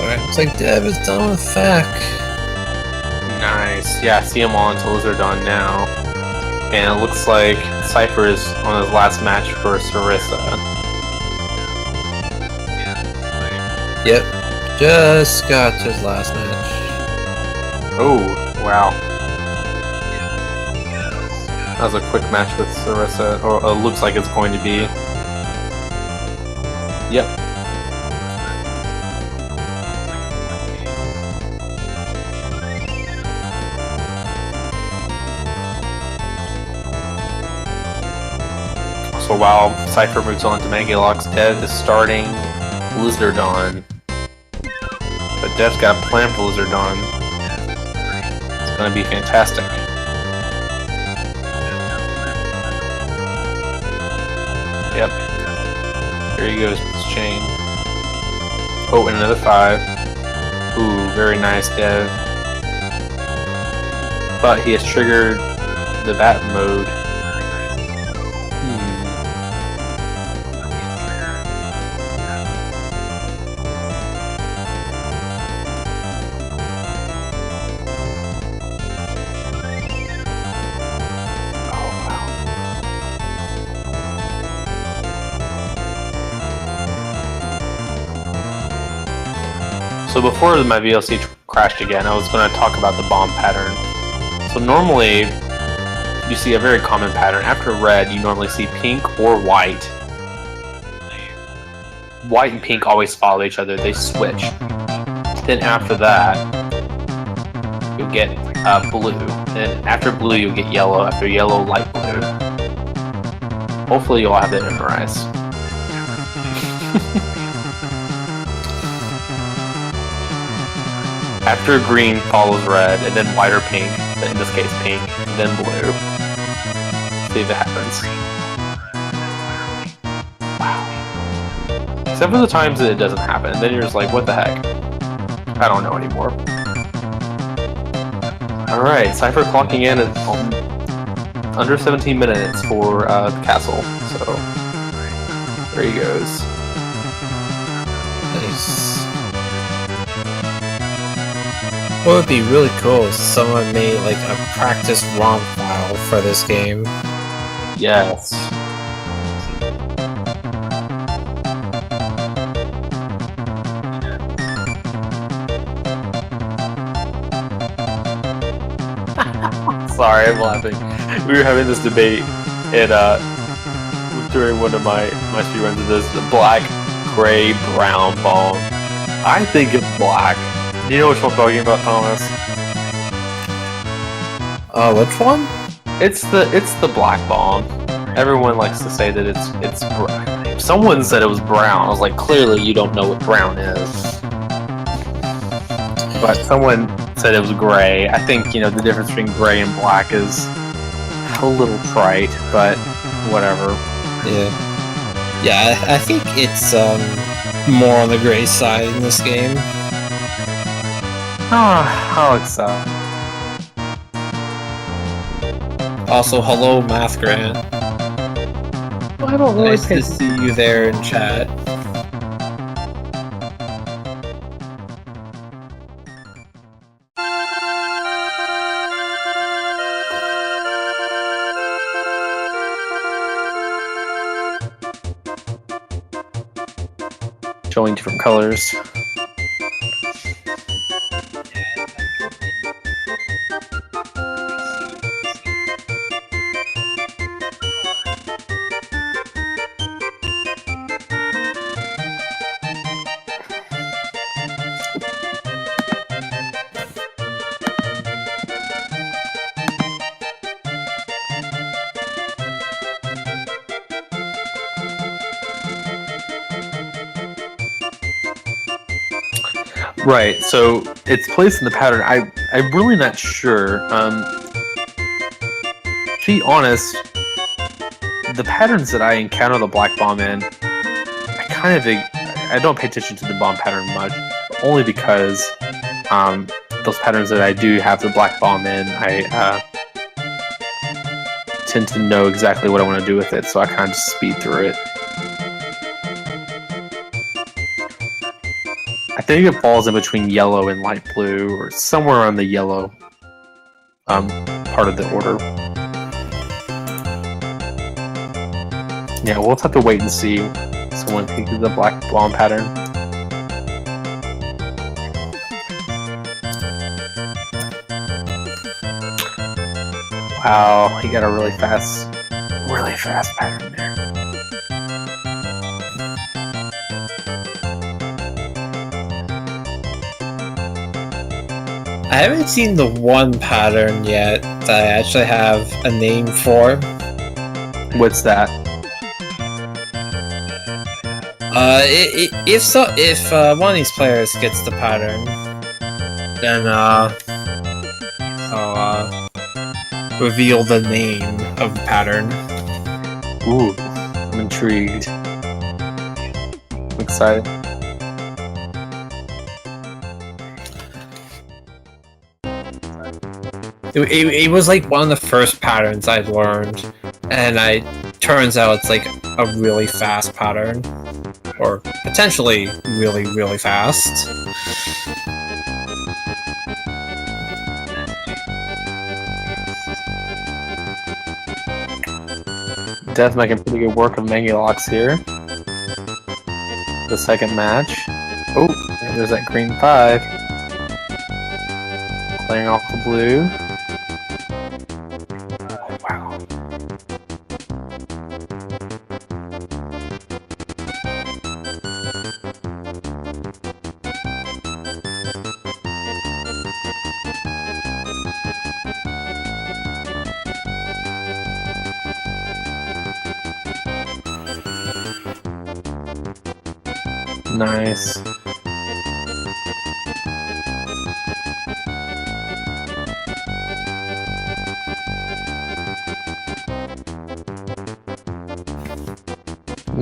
Alright, looks like Dev is done with FAQ. Nice. Yeah, I see them all until those are done now. And it looks like Cyghfer is on his last match for Sarissa. Yep, just got to his last match. Oh, wow. That was a quick match with Sarissa, or looks like it's going to be. Yep. So So while Cypher moves on to Magalox, Dev is starting Blizzardon. But Dev's got a plan for Blizzardon. It's gonna be fantastic. Yep. Here he goes with his chain. Oh, and another 5. Ooh, very nice, Dev. But he has triggered the bat mode. So before my VLC crashed again, I was going to talk about the bomb pattern. So normally, you see a very common pattern. After red, you normally see pink or white. White and pink always follow each other. They switch. Then after that, you'll get blue. Then after blue, you'll get yellow. After yellow, light blue. Hopefully you'll have that memorized. After green follows red, and then white or pink, in this case pink, and then blue. See if it happens. Wow. Except for the times that it doesn't happen, and then you're just like, what the heck? I don't know anymore. Alright, Cypher clocking in at under 17 minutes for the castle, so there he goes. Nice. What would be really cool if someone made like a practice ROM file for this game. Yes. Sorry, I'm laughing. We were having this debate and during one of my speedruns of this black, gray, brown bomb. I think it's black. Do you know which one I'm talking about, Thomas? Which one? It's the black bomb. Everyone likes to say that it's brown. Someone said it was brown. I was like, clearly you don't know what brown is. But someone said it was gray. I think, you know, the difference between gray and black is a little trite, but whatever. Yeah. Yeah, I think it's more on the gray side in this game. I'll accept. Also, hello, Math Grant. Well, I don't really Nice to see you there in chat. Showing different colors. Right, so it's placed in the pattern. I'm really not sure. To be honest, the patterns that I encounter the black bomb in, I don't pay attention to the bomb pattern much, only because those patterns that I do have the black bomb in, I tend to know exactly what I want to do with it, so I kind of just speed through it. I think it falls in between yellow and light blue, or somewhere on the yellow part of the order. Yeah, we'll have to wait and see. Someone can do the black bomb pattern. Wow, he got a really fast pattern there. I haven't seen the one pattern yet that I actually have a name for. What's that? If one of these players gets the pattern, then I'll reveal the name of the pattern. Ooh, I'm intrigued. I'm excited. It was like one of the first patterns I learned, and turns out it's like a really fast pattern, or potentially really, really fast. Dev's making pretty good work of Mangulocks here. The second match. Oh, there's that green 5. Clearing off the blue. Oh, wow. Nice.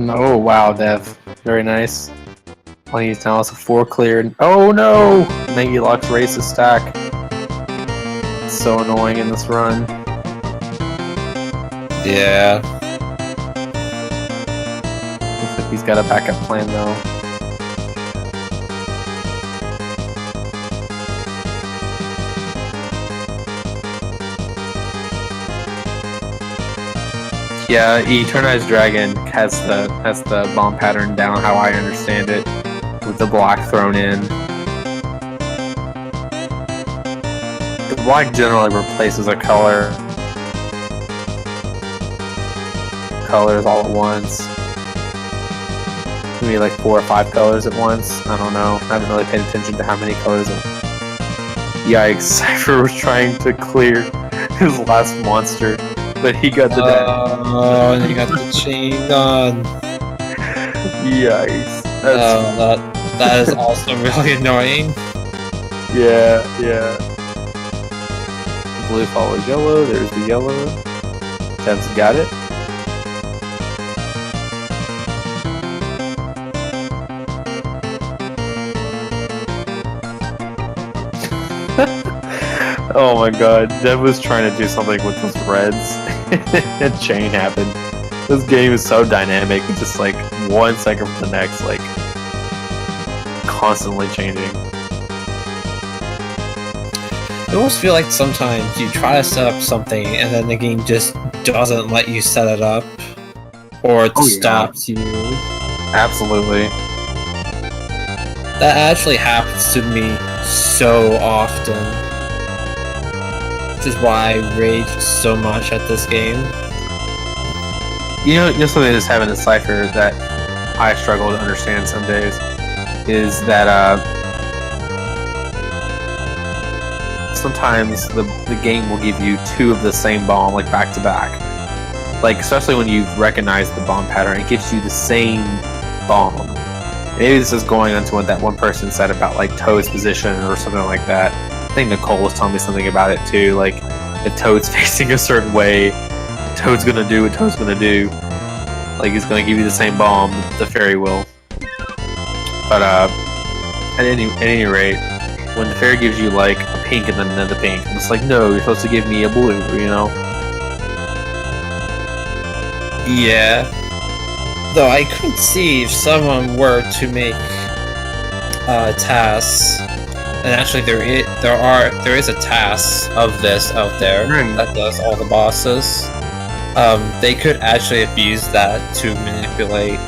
Oh wow, Dev. Very nice. Well, he's now also 4 cleared. Oh no! Mangulocks race his stack. It's so annoying in this run. Yeah. Looks like he's got a backup plan though. Yeah, Eternized Dragon has the bomb pattern down how I understand it, with the black thrown in. The black generally replaces a colors all at once. Maybe like 4 or 5 colors at once. I don't know. I haven't really paid attention to how many colors. Yikes! Cyghfer was trying to clear his last monster, but he got the dead. Oh, and he got the chain gun. Yikes! That is also really annoying. Yeah. Blue follows yellow. There's the yellow. Dev's got it. Oh my god, Dev was trying to do something with those reds, and chain happened. This game is so dynamic, it's just like 1 second from the next, like constantly changing. I almost feel like sometimes you try to set up something and then the game just doesn't let you set it up, or it stops you. Absolutely. That actually happens to me so often. Which is why I rage so much at this game. You know something that's happened to Cyghfer that I struggle to understand some days is that sometimes the game will give you 2 of the same bomb, like back to back. Like, especially when you've recognized the bomb pattern, it gives you the same bomb. Maybe this is going on to what that one person said about like Toad's position or something like that. I think Nicole was telling me something about it too, like if Toad's facing a certain way, Toad's gonna do what Toad's gonna do. Like he's gonna give you the same bomb, the fairy will. But at any rate, when the fairy gives you like a pink and then another pink, it's like, no, you're supposed to give me a blue, you know? Yeah. Though I could see if someone were to make tasks. And actually, there is a task of this out there that does all the bosses. They could actually abuse that to manipulate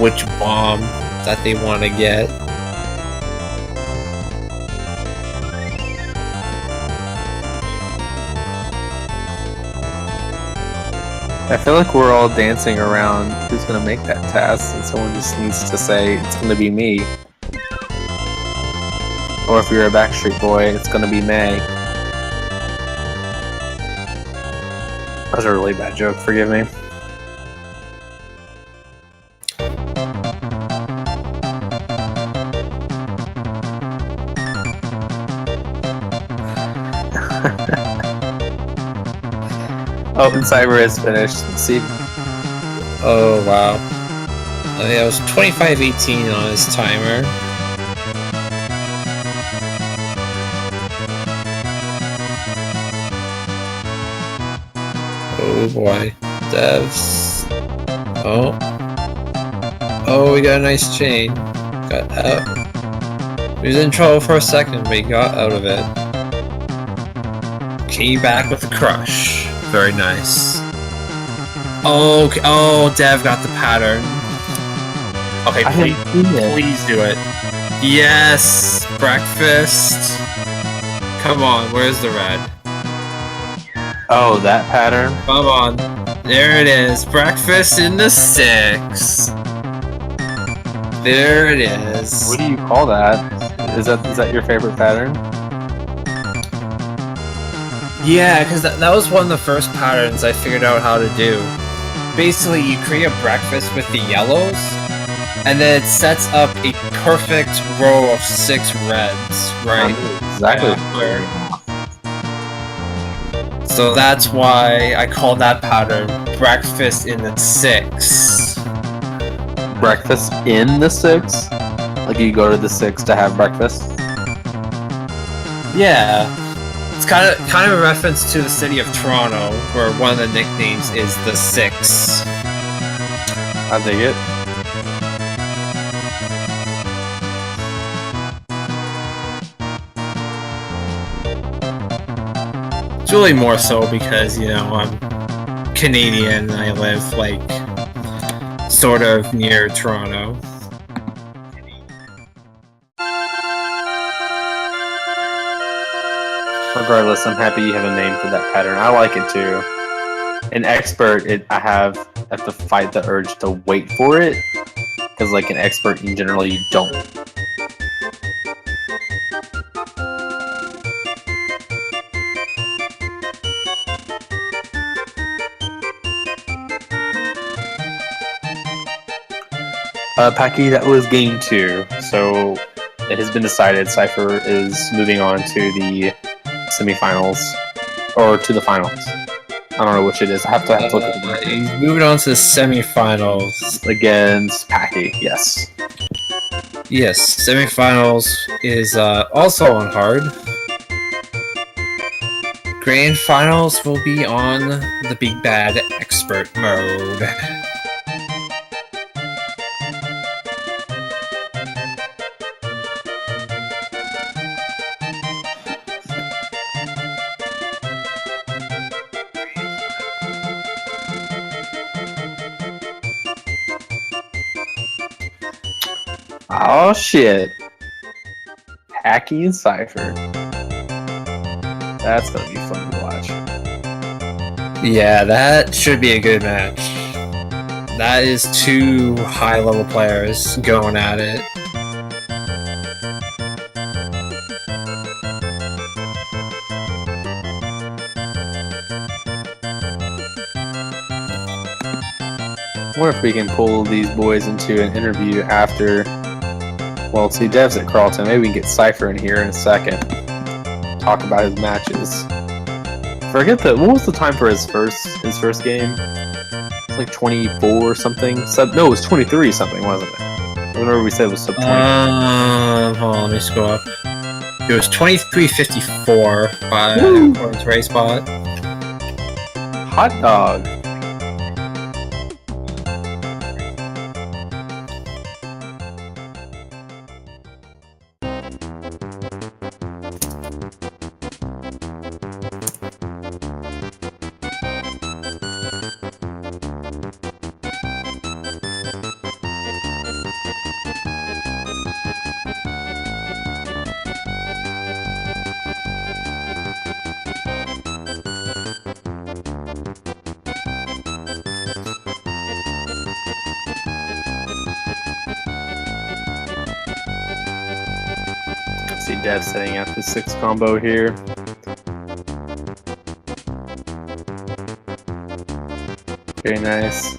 which bomb that they want to get. I feel like we're all dancing around who's gonna make that task, and someone just needs to say it's gonna be me. Or if you're a Backstreet Boy, it's gonna be May. That was a really bad joke, forgive me. Oh, and Cyber is finished. Let's see. Oh, wow. Oh, yeah, it was 25:18 on his timer. Oh boy. Devs. Oh. Oh, we got a nice chain. Got out. He was in trouble for a second, but he got out of it. Came back with a crush. Very nice. Oh, okay. Oh, Dev got the pattern. Okay, please do it. Yes! Breakfast! Come on, where's the red? Oh, that pattern? Come on. There it is. Breakfast in the 6. There it is. What do you call that? Is that your favorite pattern? Yeah, because that was one of the first patterns I figured out how to do. Basically, you create a breakfast with the yellows, and then it sets up a perfect row of 6 reds, right? Exactly. Yeah. So that's why I call that pattern breakfast in the 6. Breakfast in the 6? Like you go to the 6 to have breakfast? Yeah. It's kind of a reference to the city of Toronto, where one of the nicknames is the 6. I dig it. It's really more so because, you know, I'm Canadian and I live, like, sort of near Toronto. Regardless, I'm happy you have a name for that pattern. I like it too. An expert, I have to fight the urge to wait for it, because like an expert in general, you don't. Packy, that was game 2, so it has been decided Cypher is moving on to the semifinals, or to the finals. I don't know which it is. I have to look at the bracket. He's moving on to the semifinals. Against Packy, yes. Yes, semifinals is also on hard. Grand finals will be on the big bad expert mode. Oh shit. Packy and Cypher. That's gonna be fun to watch. Yeah, that should be a good match. That is 2 high-level players going at it. I wonder if we can pull these boys into an interview after. Well, see, Dev's at Carlton. Maybe we can get Cypher in here in a second. Talk about his matches. Forget that. What was the time for his first game? It's like 24 or something. No, it was 23 something, wasn't it? I remember we said it was sub 20. Hold on, let me scroll up. It was 23:54 by Accordance Race Bot. Hot dog. See Dev setting up the 6 combo here. Very nice.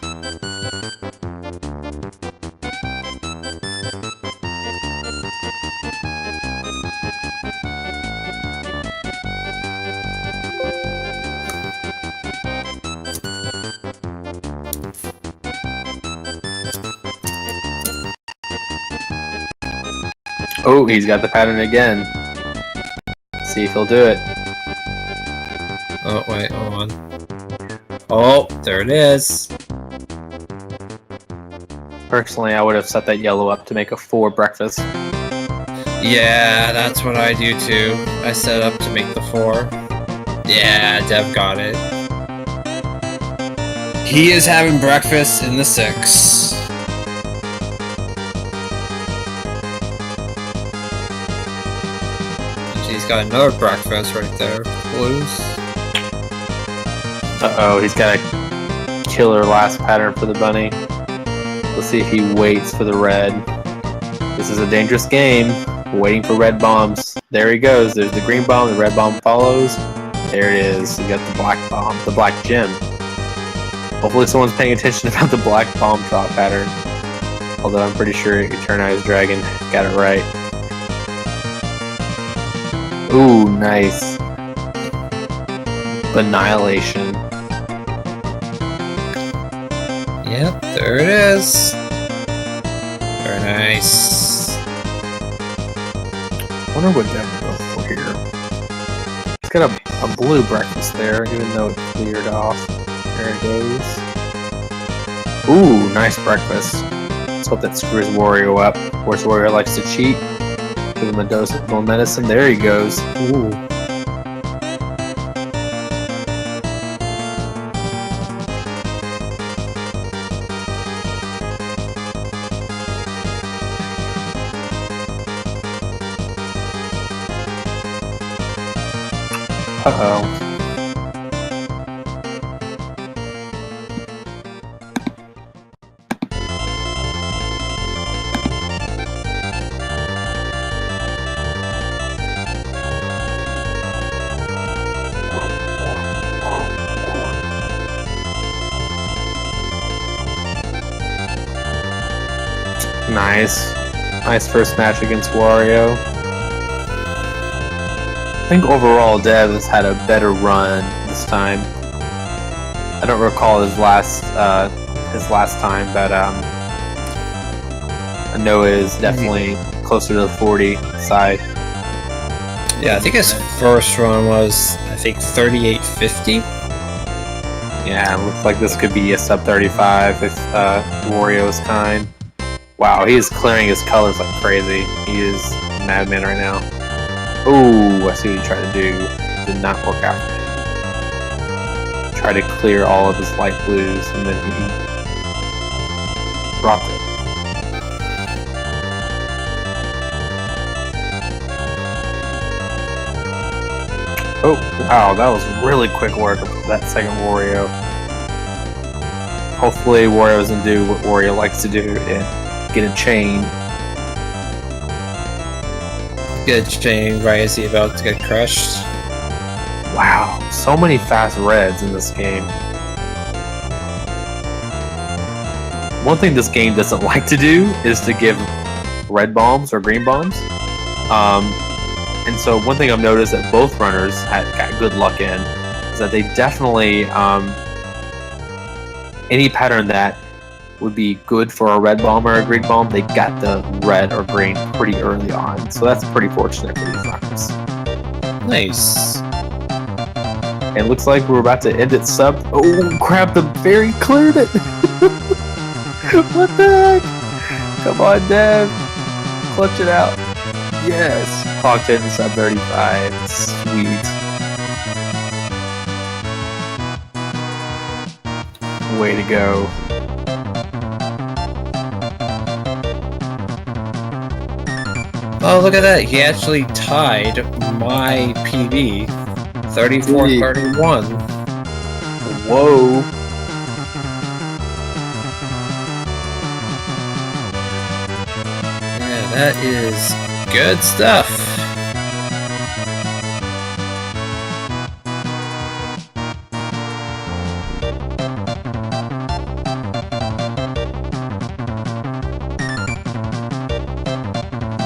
Oh, he's got the pattern again. See if he'll do it. Oh, wait, hold on. Oh, there it is. Personally, I would have set that yellow up to make a 4 breakfast. Yeah, that's what I do too. I set up to make the 4. Yeah, Dev got it. He is having breakfast in the 6. He's got another breakfast right there. Blues. Uh-oh, he's got a killer last pattern for the bunny. Let's see if he waits for the red. This is a dangerous game. Waiting for red bombs. There he goes. There's the green bomb. The red bomb follows. There it is. You got the black bomb. The black gem. Hopefully someone's paying attention about the black bomb drop pattern. Although I'm pretty sure Eternized Dragon got it right. Ooh, nice. Annihilation. Yep, there it is. Very nice. I wonder what Dev will go for here. It's got a blue breakfast there, even though it cleared off. There it goes. Ooh, nice breakfast. Let's hope that screws Wario up. Of course, Wario likes to cheat. Give him a dose of full medicine. There he goes. Ooh. Uh-oh. Nice. Nice first match against Wario. I think overall Dev has had a better run this time. I don't recall his last time, but I know it is definitely closer to the 40 side. Yeah, I think his first run was, 38.50. Yeah, it looks like this could be a sub 35 if Wario is kind. Wow, he is clearing his colors like crazy. He is a madman right now. Ooh, I see what he tried to do. Did not work out. Tried to clear all of his light blues, and then he dropped it. Oh, wow, that was really quick work of that second Wario. Hopefully Wario doesn't do what Wario likes to do and get a chain. Get a chain right as he's about to get crushed. Wow, so many fast reds in this game. One thing this game doesn't like to do is to give red bombs or green bombs. And so one thing I've noticed that both runners got good luck in is that they definitely, any pattern that would be good for a red bomb or a green bomb, they got the red or green pretty early on. So that's pretty fortunate for these runners. Nice. And it looks like we're about to end it sub. Oh crap, the fairy cleared it! What the heck? Come on, Dev. Clutch it out. Yes. Clocked in sub 35. Sweet. Way to go. Oh, look at that. He actually tied my PB. 34-31. Whoa. Yeah, that is good stuff.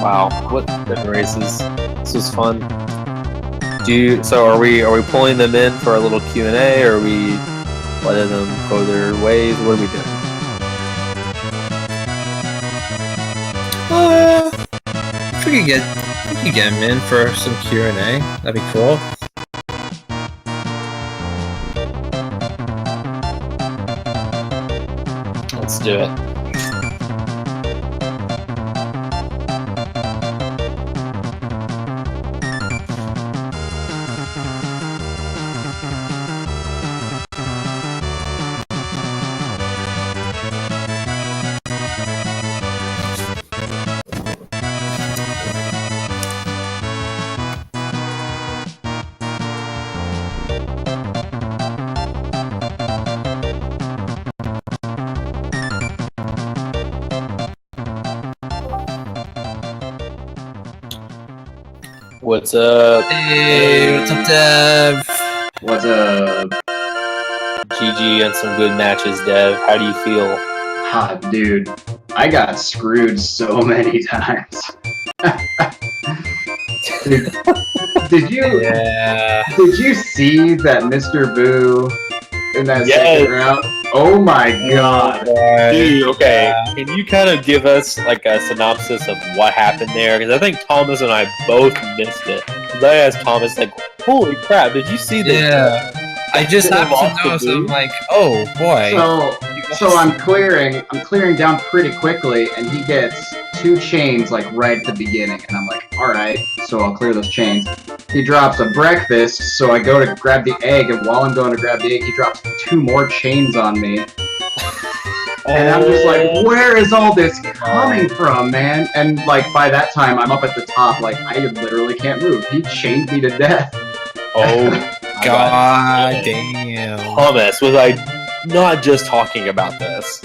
Wow, what different races. This was fun. So are we pulling them in for a little Q&A, or are we letting them go their ways? What are we doing? If we we could get him in for some Q&A. That'd be cool. Let's do it. What's up? Hey, what's up, Dev? What's up? GG on some good matches, Dev. How do you feel? Ah, dude, I got screwed so many times. Did you? Yeah. Did you see that Mr. Boo in that Yes. second round? Oh my god! Dude, okay. Can you kind of give us like a synopsis of what happened there? Because I think Thomas and I both missed it. 'Cause I asked Thomas, like, "Holy crap! Did you see this?" Yeah. I just Did it happened lost to the notice. blue? I'm like, oh boy. So I'm clearing down pretty quickly, and he gets 2 chains like right at the beginning, and I'm like, all right, so I'll clear those chains. He drops a breakfast, so I go to grab the egg, and while I'm going to grab the egg, he drops 2 more chains on me. And I'm just like, where is all this coming from, man? And like by that time, I'm up at the top, like I literally can't move. He chained me to death. Oh God damn. Thomas, was I not just talking about this?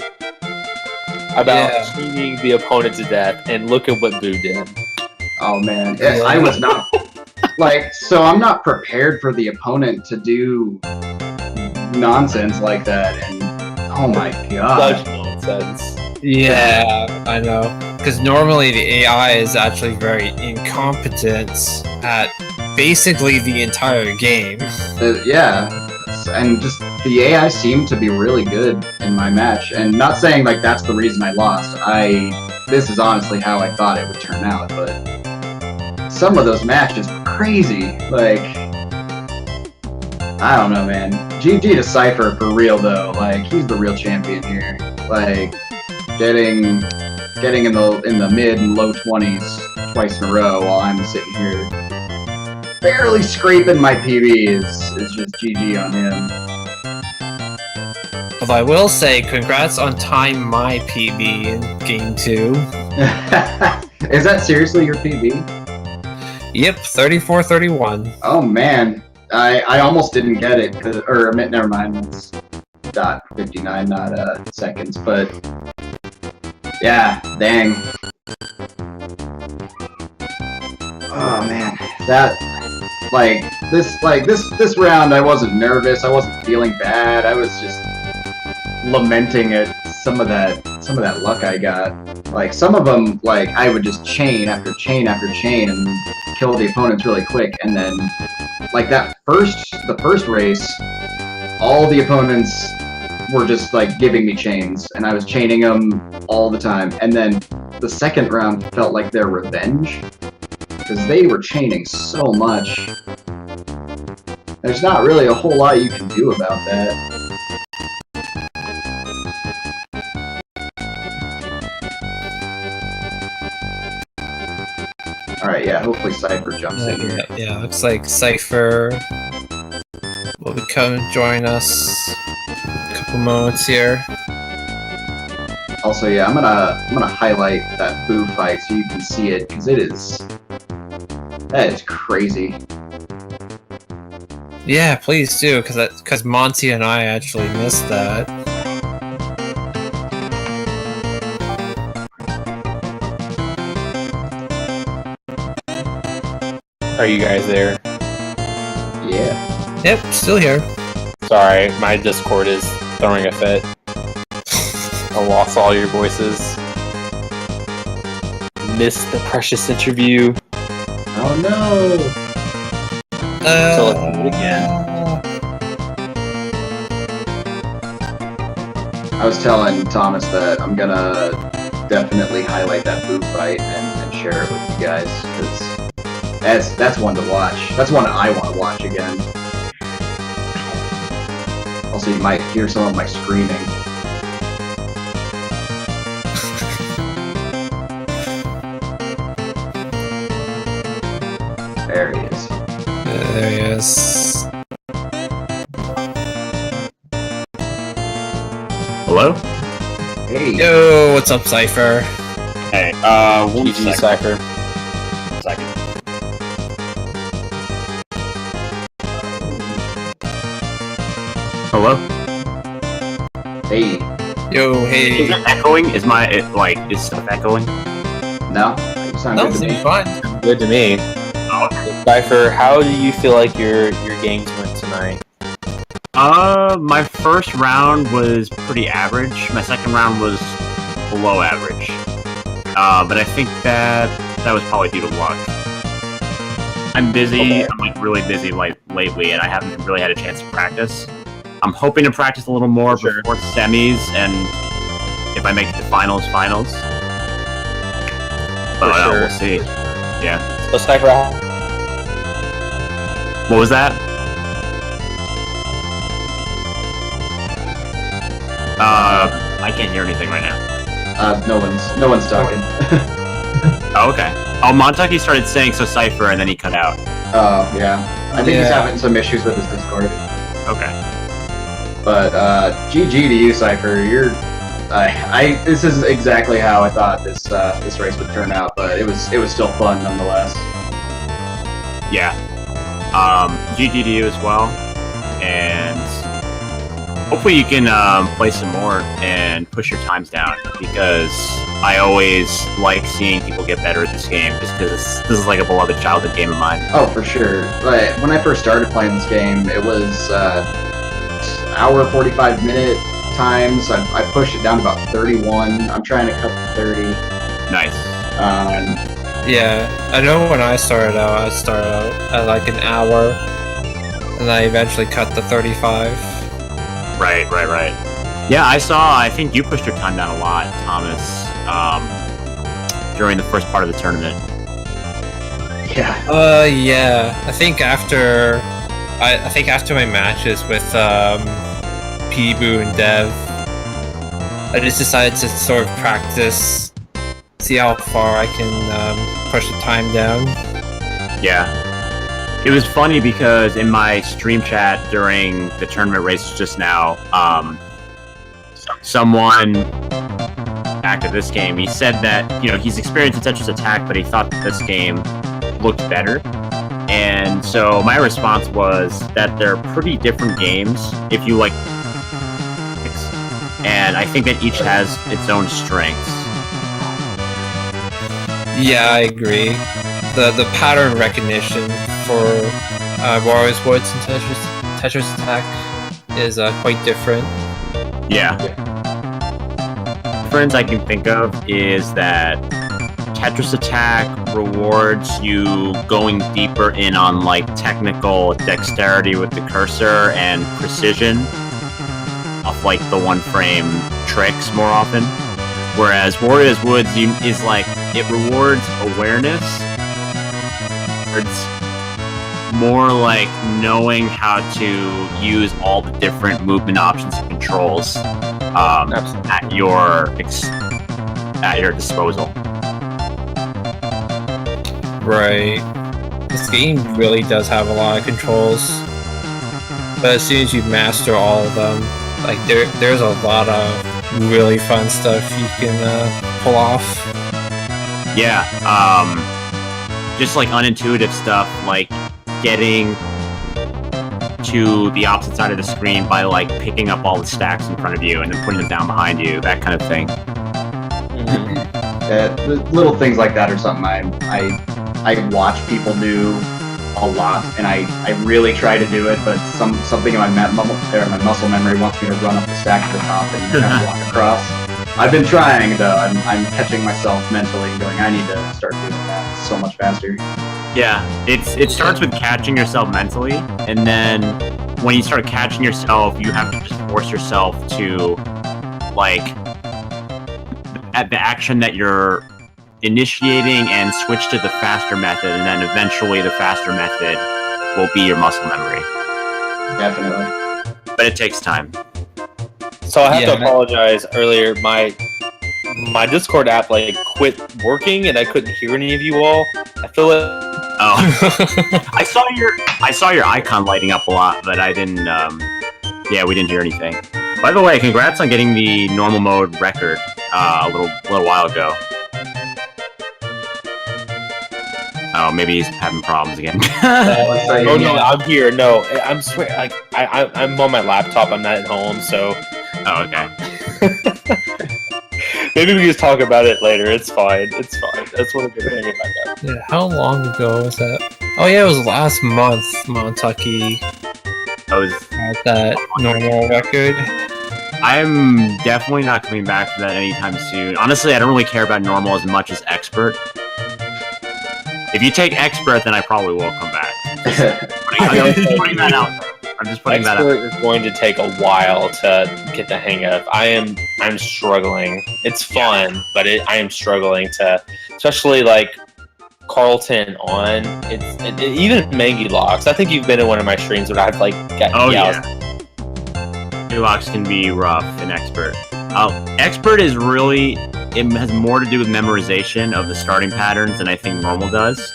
About Yeah. chaining the opponent to death, and look at what Boo did. Oh man, Yeah. I was not like, so I'm not prepared for the opponent to do nonsense like that, and oh my god. Such nonsense. Yeah, I know. Because normally the AI is actually very incompetent at basically the entire game. Yeah, and just the AI seemed to be really good in my match, and not saying like that's the reason I lost. This is honestly how I thought it would turn out, but some of those matches were crazy. Like, I don't know, man. GG to Cyghfer for real though. Like, he's the real champion here. Like, getting in the mid and low 20s twice in a row while I'm sitting here barely scraping my PB is just GG on him. Although I will say, congrats on tying my PB in Game 2. Is that seriously your PB? Yep, 34-31. Oh man, I almost didn't get it, or never mind, it's .59, not seconds, but yeah, dang. Oh man, that this round I wasn't nervous, I wasn't feeling bad, I was just lamenting at some of that luck I got. Like some of them, like I would just chain after chain after chain and kill the opponents really quick, and then like the first race, all the opponents were just like giving me chains, and I was chaining them all the time. And then the second round felt like their revenge because they were chaining so much. There's not really a whole lot you can do about that. Alright, yeah, hopefully Cypher jumps in here. Yeah, looks like Cypher will be coming join us a couple moments here. Also, yeah, I'm gonna highlight that Boo fight so you can see it, because that is crazy. Yeah, please do, because Monty and I actually missed that. Are you guys there? Yeah. Yep, still here. Sorry, my Discord is throwing a fit. I lost all your voices. Missed the precious interview. Oh no! So let's do it again. I was telling Thomas that I'm gonna definitely highlight that Boo fight and share it with you guys because that's one to watch. That's one I want to watch again. Also, you might hear some of my screaming. There he is. There he is. Hello? Hey. Yo, what's up, Cyghfer? Hey, one GG second. Cyghfer. Second. Hello? Hey. Yo, Is hey. it echoing? Is stuff echoing? No? You sound No, good to me. seems fine. Good to me. Cypher, how do you feel like your games went tonight? My first round was pretty average. My second round was below average. But I think that was probably due to luck. I'm busy. Okay. I'm like really busy lately, and I haven't really had a chance to practice. I'm hoping to practice a little more Sure. before semis, and if I make it to finals. But sure. we'll see. Yeah. So Cypher, What was that? I can't hear anything right now. No one's talking. Oh, okay. Oh, Montucky started saying so Cypher, and then he cut out. Oh, yeah. I think he's Yeah. having some issues with his Discord. Okay. But GG to you, Cypher. This is exactly how I thought this race would turn out, but it was still fun nonetheless. Yeah. GG to you as well, and hopefully you can play some more and push your times down, because I always like seeing people get better at this game, just because this is like a beloved childhood game of mine. Oh, for sure. Like, when I first started playing this game, it was hour 45-minute times. I pushed it down to about 31. I'm trying to cut to 30. Nice. Yeah, I know when I started out at like an hour, and I eventually cut to 35. Right. Yeah, I think you pushed your time down a lot, Thomas, during the first part of the tournament. Yeah. Yeah. I think after my matches with Peeboo and Dev, I just decided to sort of practice, see how far I can push the time down. Yeah. It was funny because in my stream chat during the tournament race just now, someone back at this game, he said that, he's experienced in Tetris Attack, but he thought that this game looked better. And so my response was that they're pretty different games if you like, and I think that each has its own strengths. Yeah, I agree. The pattern recognition for Wario's Woods and Tetris Attack is quite different. Yeah. Difference I can think of is that Tetris Attack rewards you going deeper in on like technical dexterity with the cursor and precision of like the one frame tricks more often. Whereas Wario's Woods is like, it rewards awareness. It's more like knowing how to use all the different movement options and controls at your disposal. Right. This game really does have a lot of controls, but as soon as you master all of them, like there's a lot of really fun stuff you can pull off. Yeah, just like unintuitive stuff, like getting to the opposite side of the screen by like picking up all the stacks in front of you and then putting them down behind you, that kind of thing. Little things like that are something I watch people do a lot, and I really try to do it, but something in my muscle memory wants me to run up the stack to the top and kind of walk across. I've been trying though. I'm catching myself mentally and going, I need to start doing that so much faster. Yeah, it starts with catching yourself mentally, and then when you start catching yourself, you have to just force yourself to, like, at the action that you're initiating and switch to the faster method, and then eventually the faster method will be your muscle memory. Definitely. But it takes time. So I have Yeah, to apologize earlier. My Discord app like quit working, and I couldn't hear any of you all. I feel it. Oh, I saw your icon lighting up a lot, but I didn't. Yeah, we didn't hear anything. By the way, congrats on getting the normal mode record a little while ago. Oh, maybe he's having problems again. Oh no, I'm here. No, I'm swear. Like I'm on my laptop. I'm not at home, so. Oh, okay. Maybe we just talk about it later. It's fine. It's fine. That's one good thing about that. Yeah, how long ago was that? Oh yeah, it was last month. Montucky I was. had that normal record. I'm definitely not coming back to that anytime soon. Honestly, I don't really care about normal as much as expert. If you take expert, then I probably will come back. I'm just putting that out there. I'm just putting that out Expert is going to take a while to get the hang of. I'm struggling. It's fun, but I am struggling to, especially like Carlton on. Even Mangy Locks. I think you've been in one of my streams where I've like got New locks can be rough in expert. Expert is really, it has more to do with memorization of the starting patterns than I think normal does.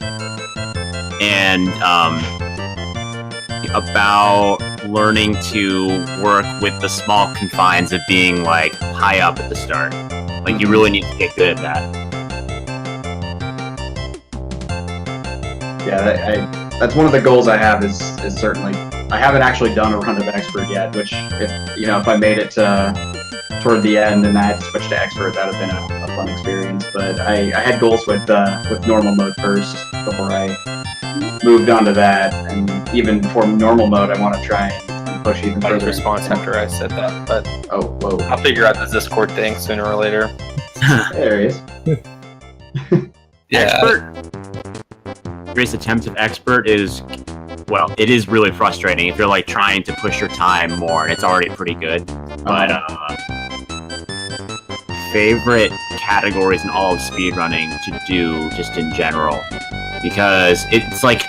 And about learning to work with the small confines of being like high up at the start. Like you really need to get good at that. Yeah, that's one of the goals I have is certainly, I haven't actually done a run of expert yet, which if I made it toward the end and I had to switch to expert, that would have been a fun experience. But I had goals with normal mode first before I moved on to that, and even before normal mode, I want to try and push even further. Response after I said that, but oh, whoa! I'll figure out the Discord thing sooner or later. There he is. Yeah. Expert. Various attempts of expert is, well, it is really frustrating if you're like trying to push your time more and it's already pretty good. But favorite categories in all of speedrunning to do just in general, because it's like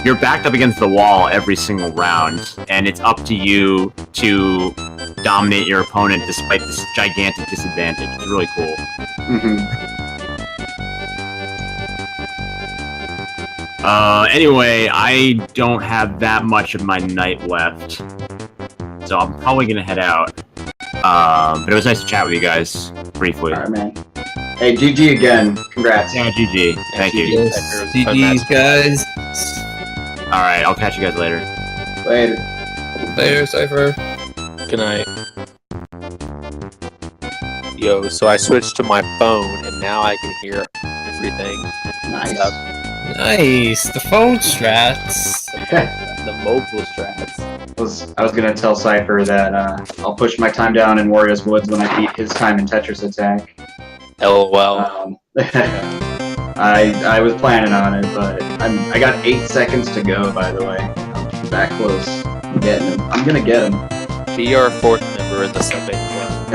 you're backed up against the wall every single round, and it's up to you to dominate your opponent despite this gigantic disadvantage. It's really cool. Anyway, I don't have that much of my night left, so I'm probably gonna head out. But it was nice to chat with you guys briefly. All right, man. Hey, GG again. Congrats. Yeah, GG. Thank you. Yes, GG's, guys. All right, I'll catch you guys later. Later. Later, Cypher. Good night. Yo, so I switched to my phone, and now I can hear everything. Nice. Nice. The phone strats. The mobile strats. I was gonna tell Cypher that I'll push my time down in Wario's Woods when I beat his time in Tetris Attack. LOL. I was planning on it, but I got 8 seconds to go. By the way, I'm that close. I'm getting him. I'm gonna get him. Be our fourth member of the Sunday Club.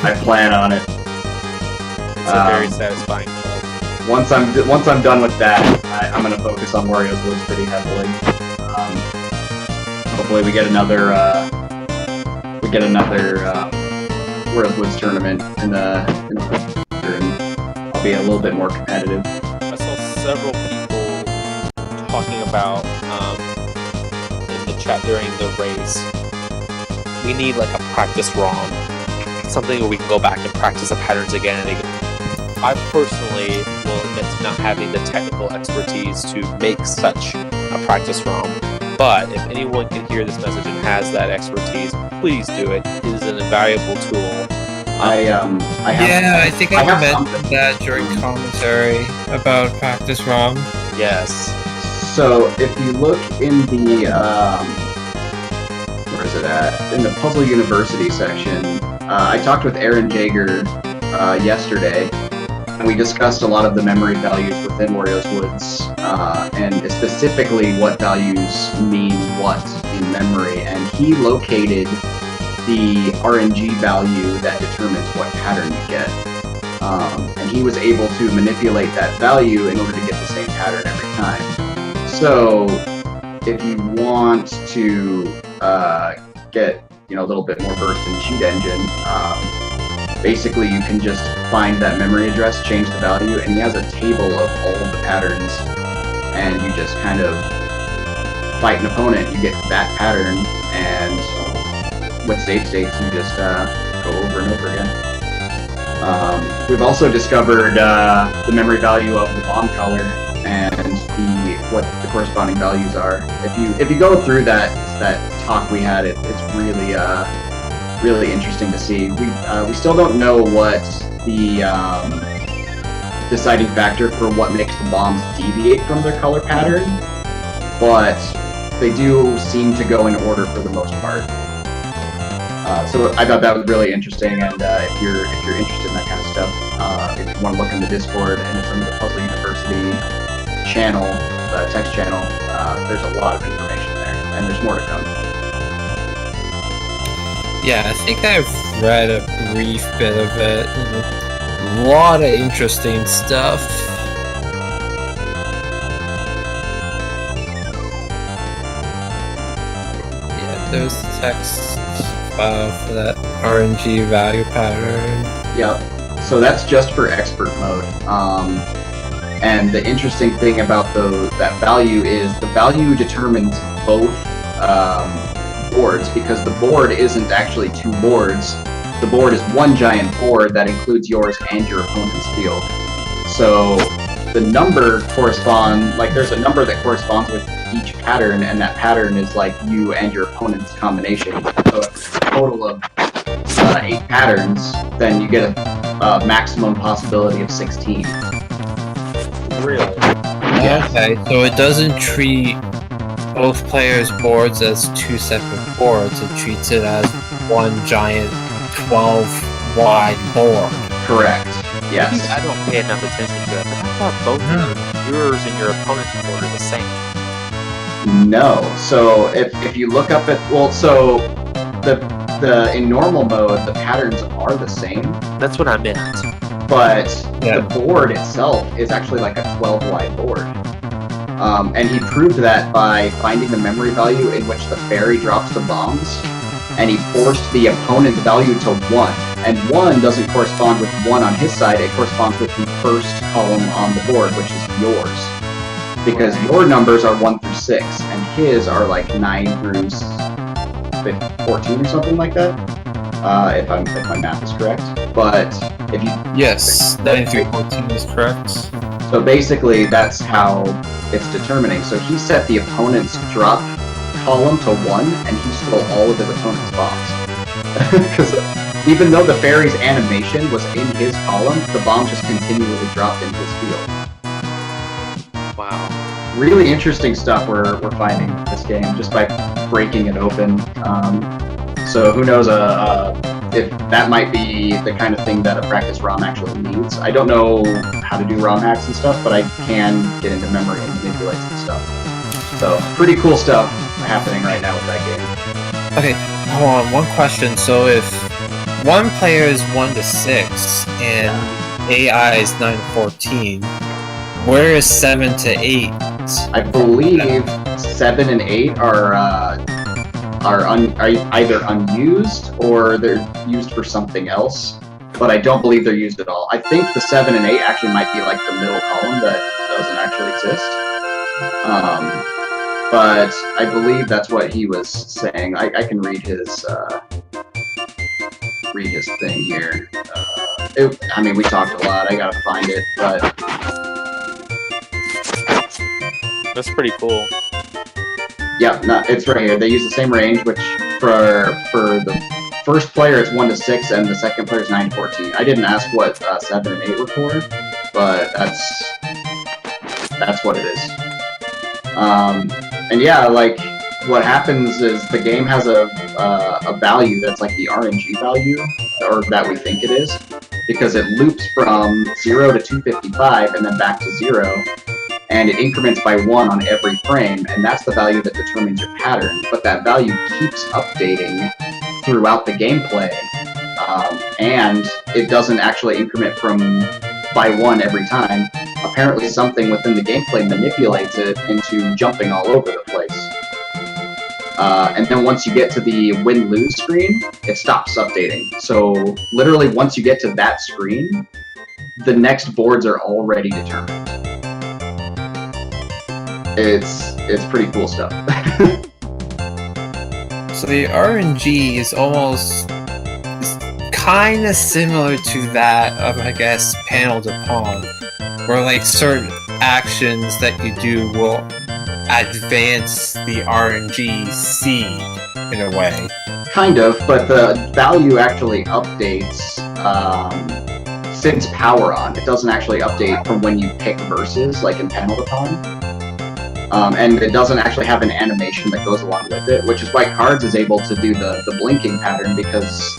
I plan on it. It's a very satisfying club. Once I'm done with that, I'm gonna focus on Wario's Woods pretty heavily. Hopefully, we get another Wario's Woods tournament in the future, and I'll be a little bit more competitive. I saw several people talking about in the chat during the race. We need like a practice ROM, something where we can go back and practice the patterns again and again. I personally will admit to not having the technical expertise to make such a practice ROM. But if anyone can hear this message and has that expertise, please do it. It is an invaluable tool. I think I mentioned that during commentary about practice ROM. Yes. So if you look in the where is it at? In the Puzzle University section, I talked with Aaron Jaeger yesterday, and we discussed a lot of the memory values within Wario's Woods, and specifically what values mean what in memory. And he located the RNG value that determines what pattern you get. And he was able to manipulate that value in order to get the same pattern every time. So if you want to get a little bit more burst in cheat engine, basically you can just find that memory address, change the value, and he has a table of all of the patterns, and you just kind of fight an opponent, you get that pattern, and with save states you just go over and over again. We've also discovered the memory value of the bomb color and what the corresponding values are. If you go through that talk we had, it's really really interesting to see. We still don't know what the deciding factor for what makes the bombs deviate from their color pattern, but they do seem to go in order for the most part. So I thought that was really interesting, and if you're interested in that kind of stuff, if you want to look in the Discord and it's under the Puzzle University channel, text channel, there's a lot of information there, and there's more to come. Yeah, I think I've read a brief bit of it. A lot of interesting stuff. Yeah, there's the text file for that RNG value pattern. Yep. So that's just for expert mode. And the interesting thing about that value is the value determines both boards, because the board isn't actually two boards. The board is one giant board that includes yours and your opponent's field. So the number there's a number that corresponds with each pattern, and that pattern is like you and your opponent's combination. So if it's a total of 8 patterns, then you get a maximum possibility of 16. Really? Yeah. Okay, so it doesn't treat both players' boards as two separate boards. It treats it as one giant 12-wide board. Correct. Yes. I don't pay enough attention to it, but I thought both yours and your opponent's board are the same. No. So if you look up at in normal mode the patterns are the same, That's what I meant. but Yeah. the board itself is actually like a 12-wide board. And he proved that by finding the memory value in which the fairy drops the bombs, and he forced the opponent's value to 1. And 1 doesn't correspond with 1 on his side, it corresponds with the first column on the board, which is yours. Because your numbers are 1 through 6, and his are like 9 through 14 or something like that. If my math is correct. But if you Yes, 9 through 14 is correct. So basically, that's how it's determining. So he set the opponent's drop column to 1, and he stole all of his opponent's bombs. Because even though the fairy's animation was in his column, the bomb just continually dropped in his field. Wow. Really interesting stuff we're finding in this game just by breaking it open. So who knows if that might be the kind of thing that a practice ROM actually needs. I don't know how to do ROM hacks and stuff, but I can get into memory and manipulate some stuff. So pretty cool stuff happening right now with that game. Okay, hold on, one question. So if one player is 1 to 6 and AI is 9 to 14, where is 7 to 8? I believe 7 and 8 are either unused or they're used for something else, but I don't believe they're used at all. I think the 7 and 8 actually might be like the middle column that doesn't actually exist. But I believe that's what he was saying. I can read his thing here. We talked a lot. I gotta find it, but That's pretty cool. yeah, no, it's right here. They use the same range, which for the first player it's 1 to 6, and the second player is 9 to 14. I didn't ask what 7 and 8 were for, but that's what it is. And yeah, like what happens is the game has a value that's like the RNG value, or that we think it is, because it loops from 0 to 255 and then back to 0. And it increments by 1 on every frame, and that's the value that determines your pattern. But that value keeps updating throughout the gameplay, and it doesn't actually increment by 1 every time. Apparently something within the gameplay manipulates it into jumping all over the place. And then once you get to the win-lose screen, it stops updating. So literally once you get to that screen, the next boards are already determined. It's pretty cool stuff. So the RNG is kind of similar to that of, I guess, Panel de Pawn, where like certain actions that you do will advance the RNG seed in a way. Kind of, but the value actually updates since power on. It doesn't actually update from when you pick verses, like in Panel de Pawn. And it doesn't actually have an animation that goes along with it, which is why Cards is able to do the blinking pattern, because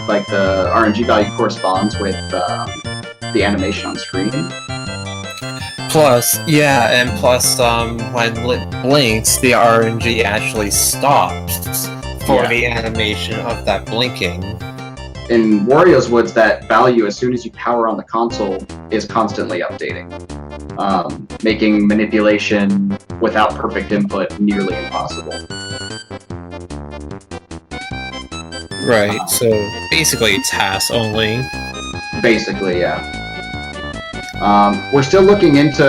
like the RNG value corresponds with the animation on screen. Plus, when it blinks, the RNG actually stops for the animation of that blinking. In Wario's Woods, that value, as soon as you power on the console, is constantly updating, making manipulation without perfect input nearly impossible. Right, so basically tasks only. Basically, yeah. We're still looking into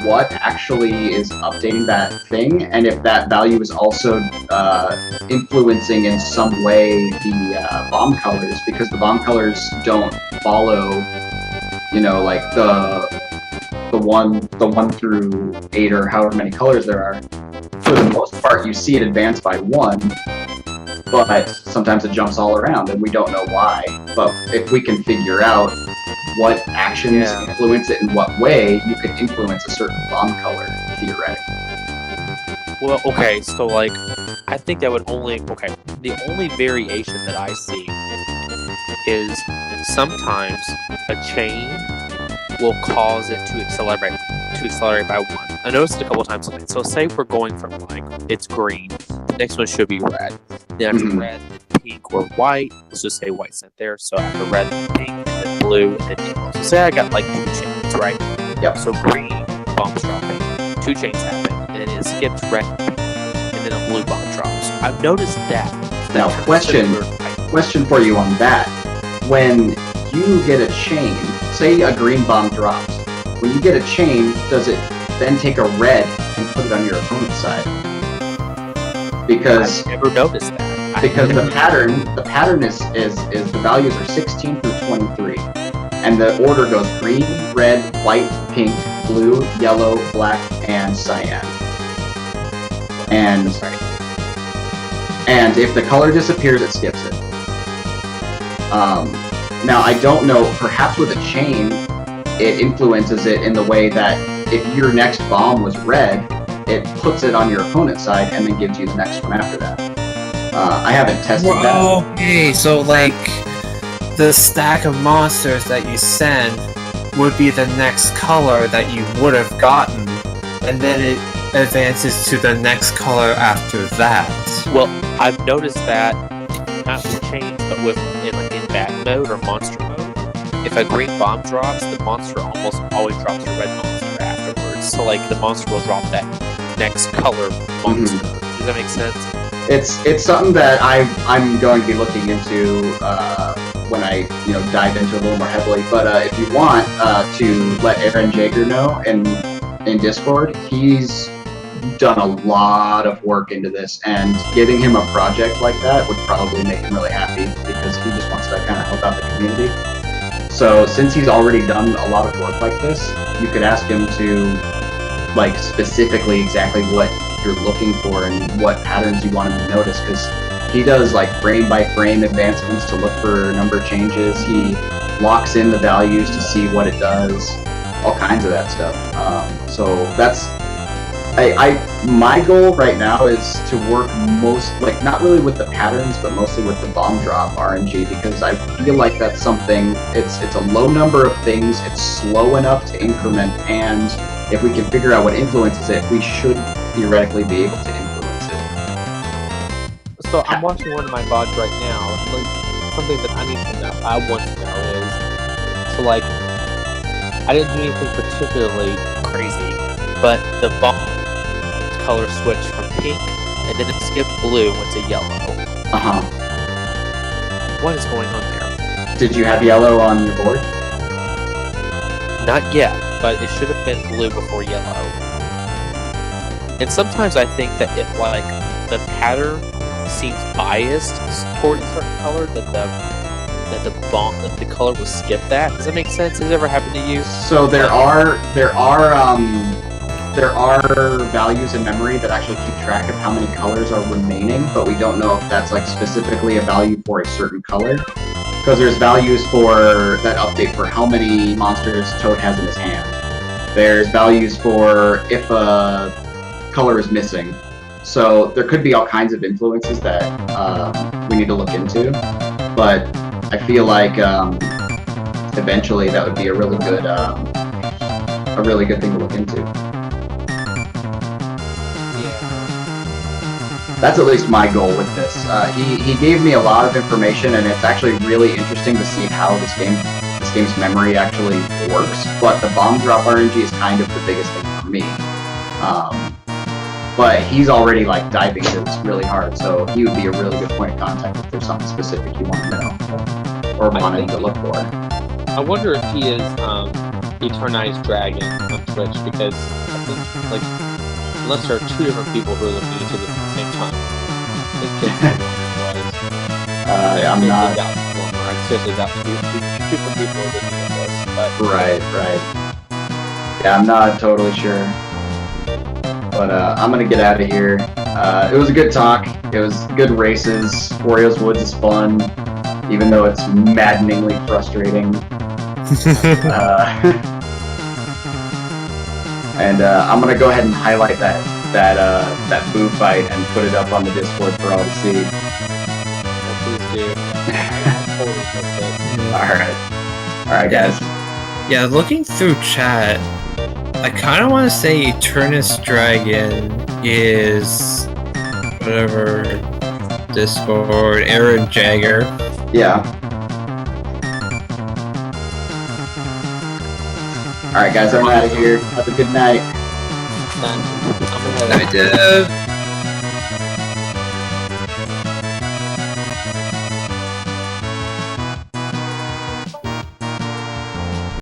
what actually is updating that thing, and if that value is also influencing in some way the bomb colors, because the bomb colors don't follow, like the 1 through 8 or however many colors there are. For the most part, you see it advance by 1, but sometimes it jumps all around, and we don't know why. But if we can figure out what actions influence it in what way, you could influence a certain bomb color, theoretically. Well, okay, so like, I think that would the only variation that I see is sometimes a chain will cause it to accelerate by 1. I noticed it a couple times. So say we're going from like, it's green, the next one should be red, then after red, pink, or white. Let's just say white's not there, so after red, pink, and then blue, and then yellow. So say I got like 2 chains, right? Yep. So green, bombs dropping, 2 chains happen, and then it skips red, pink, and then a blue bomb drops. I've noticed that. Now, question for you on that. When you get a chain, say a green bomb drops, when you get a chain, does it then take a red and put it on your opponent's side? Because I've never noticed that. Because the pattern is the values are 16 through 23, and the order goes green, red, white, pink, blue, yellow, black, and cyan. And if the color disappears, it skips it. Now I don't know. Perhaps with a chain, it influences it in the way that if your next bomb was red, it puts it on your opponent's side and then gives you the next one after that. I haven't tested that. Okay, so like the stack of monsters that you send would be the next color that you would have gotten, and then it advances to the next color after that. Well, I've noticed that not with chains, but in bat mode or monster mode. If a green bomb drops, the monster almost always drops a red monster afterwards. So like the monster will drop that next color monster. Does that make sense? It's something that I'm going to be looking into when I dive into it a little more heavily. But if you want to let Aaron Jager know in Discord, he's done a lot of work into this, and getting him a project like that would probably make him really happy because he just wants to kind of help out the community. So since he's already done a lot of work like this, you could ask him to like specifically exactly what you're looking for and what patterns you want him to notice, because he does like frame by frame advancements to look for number changes. He locks in the values to see what it does, all kinds of that stuff. So that's my goal right now is to work not really with the patterns, but mostly with the bomb drop RNG, because I feel like that's something, it's a low number of things, it's slow enough to increment, and if we can figure out what influences it, we should theoretically be able to influence it. So I'm watching one of my VODs right now. Like, something that I need to know. I want to know is, so like, I didn't do anything particularly crazy, but the bomb color switched from pink, and then it skipped blue, went to yellow. Uh-huh. What is going on there? Did you have yellow on your board? Not yet, but it should have been blue before yellow. And sometimes I think that if like the pattern seems biased towards a certain color, that the color will skip that. Does that make sense? Has it ever happened to you? So there are values in memory that actually keep track of how many colors are remaining, but we don't know if that's like specifically a value for a certain color. Because there's values for that update for how many monsters Toad has in his hand. There's values for if a color is missing. So there could be all kinds of influences that we need to look into. But I feel like eventually that would be a really good thing to look into. That's at least my goal with this. He gave me a lot of information, and it's actually really interesting to see how this game's memory actually works. But the bomb drop RNG is kind of the biggest thing for me. But he's already like diving into this really hard, so he would be a really good point of contact if there's something specific you want to know or wanted to look for. I wonder if he is Eternized Dragon on Twitch, because I think like unless there are two different people who are looking into this at the same time. I'm not. I seriously doubt two different people are looking at this. But Right. Yeah, I'm not totally sure. But I'm gonna get out of here. It was a good talk. It was good races. Wario's Woods is fun, even though it's maddeningly frustrating. And I'm gonna go ahead and highlight that boo fight and put it up on the Discord for all to see. please do. All right, guys. Yeah, looking through chat, I kind of want to say Eternus Dragon is whatever Discord, Aaron Jagger. Yeah. All right, guys. I'm out of here. Have a good night. I'm gonna I did.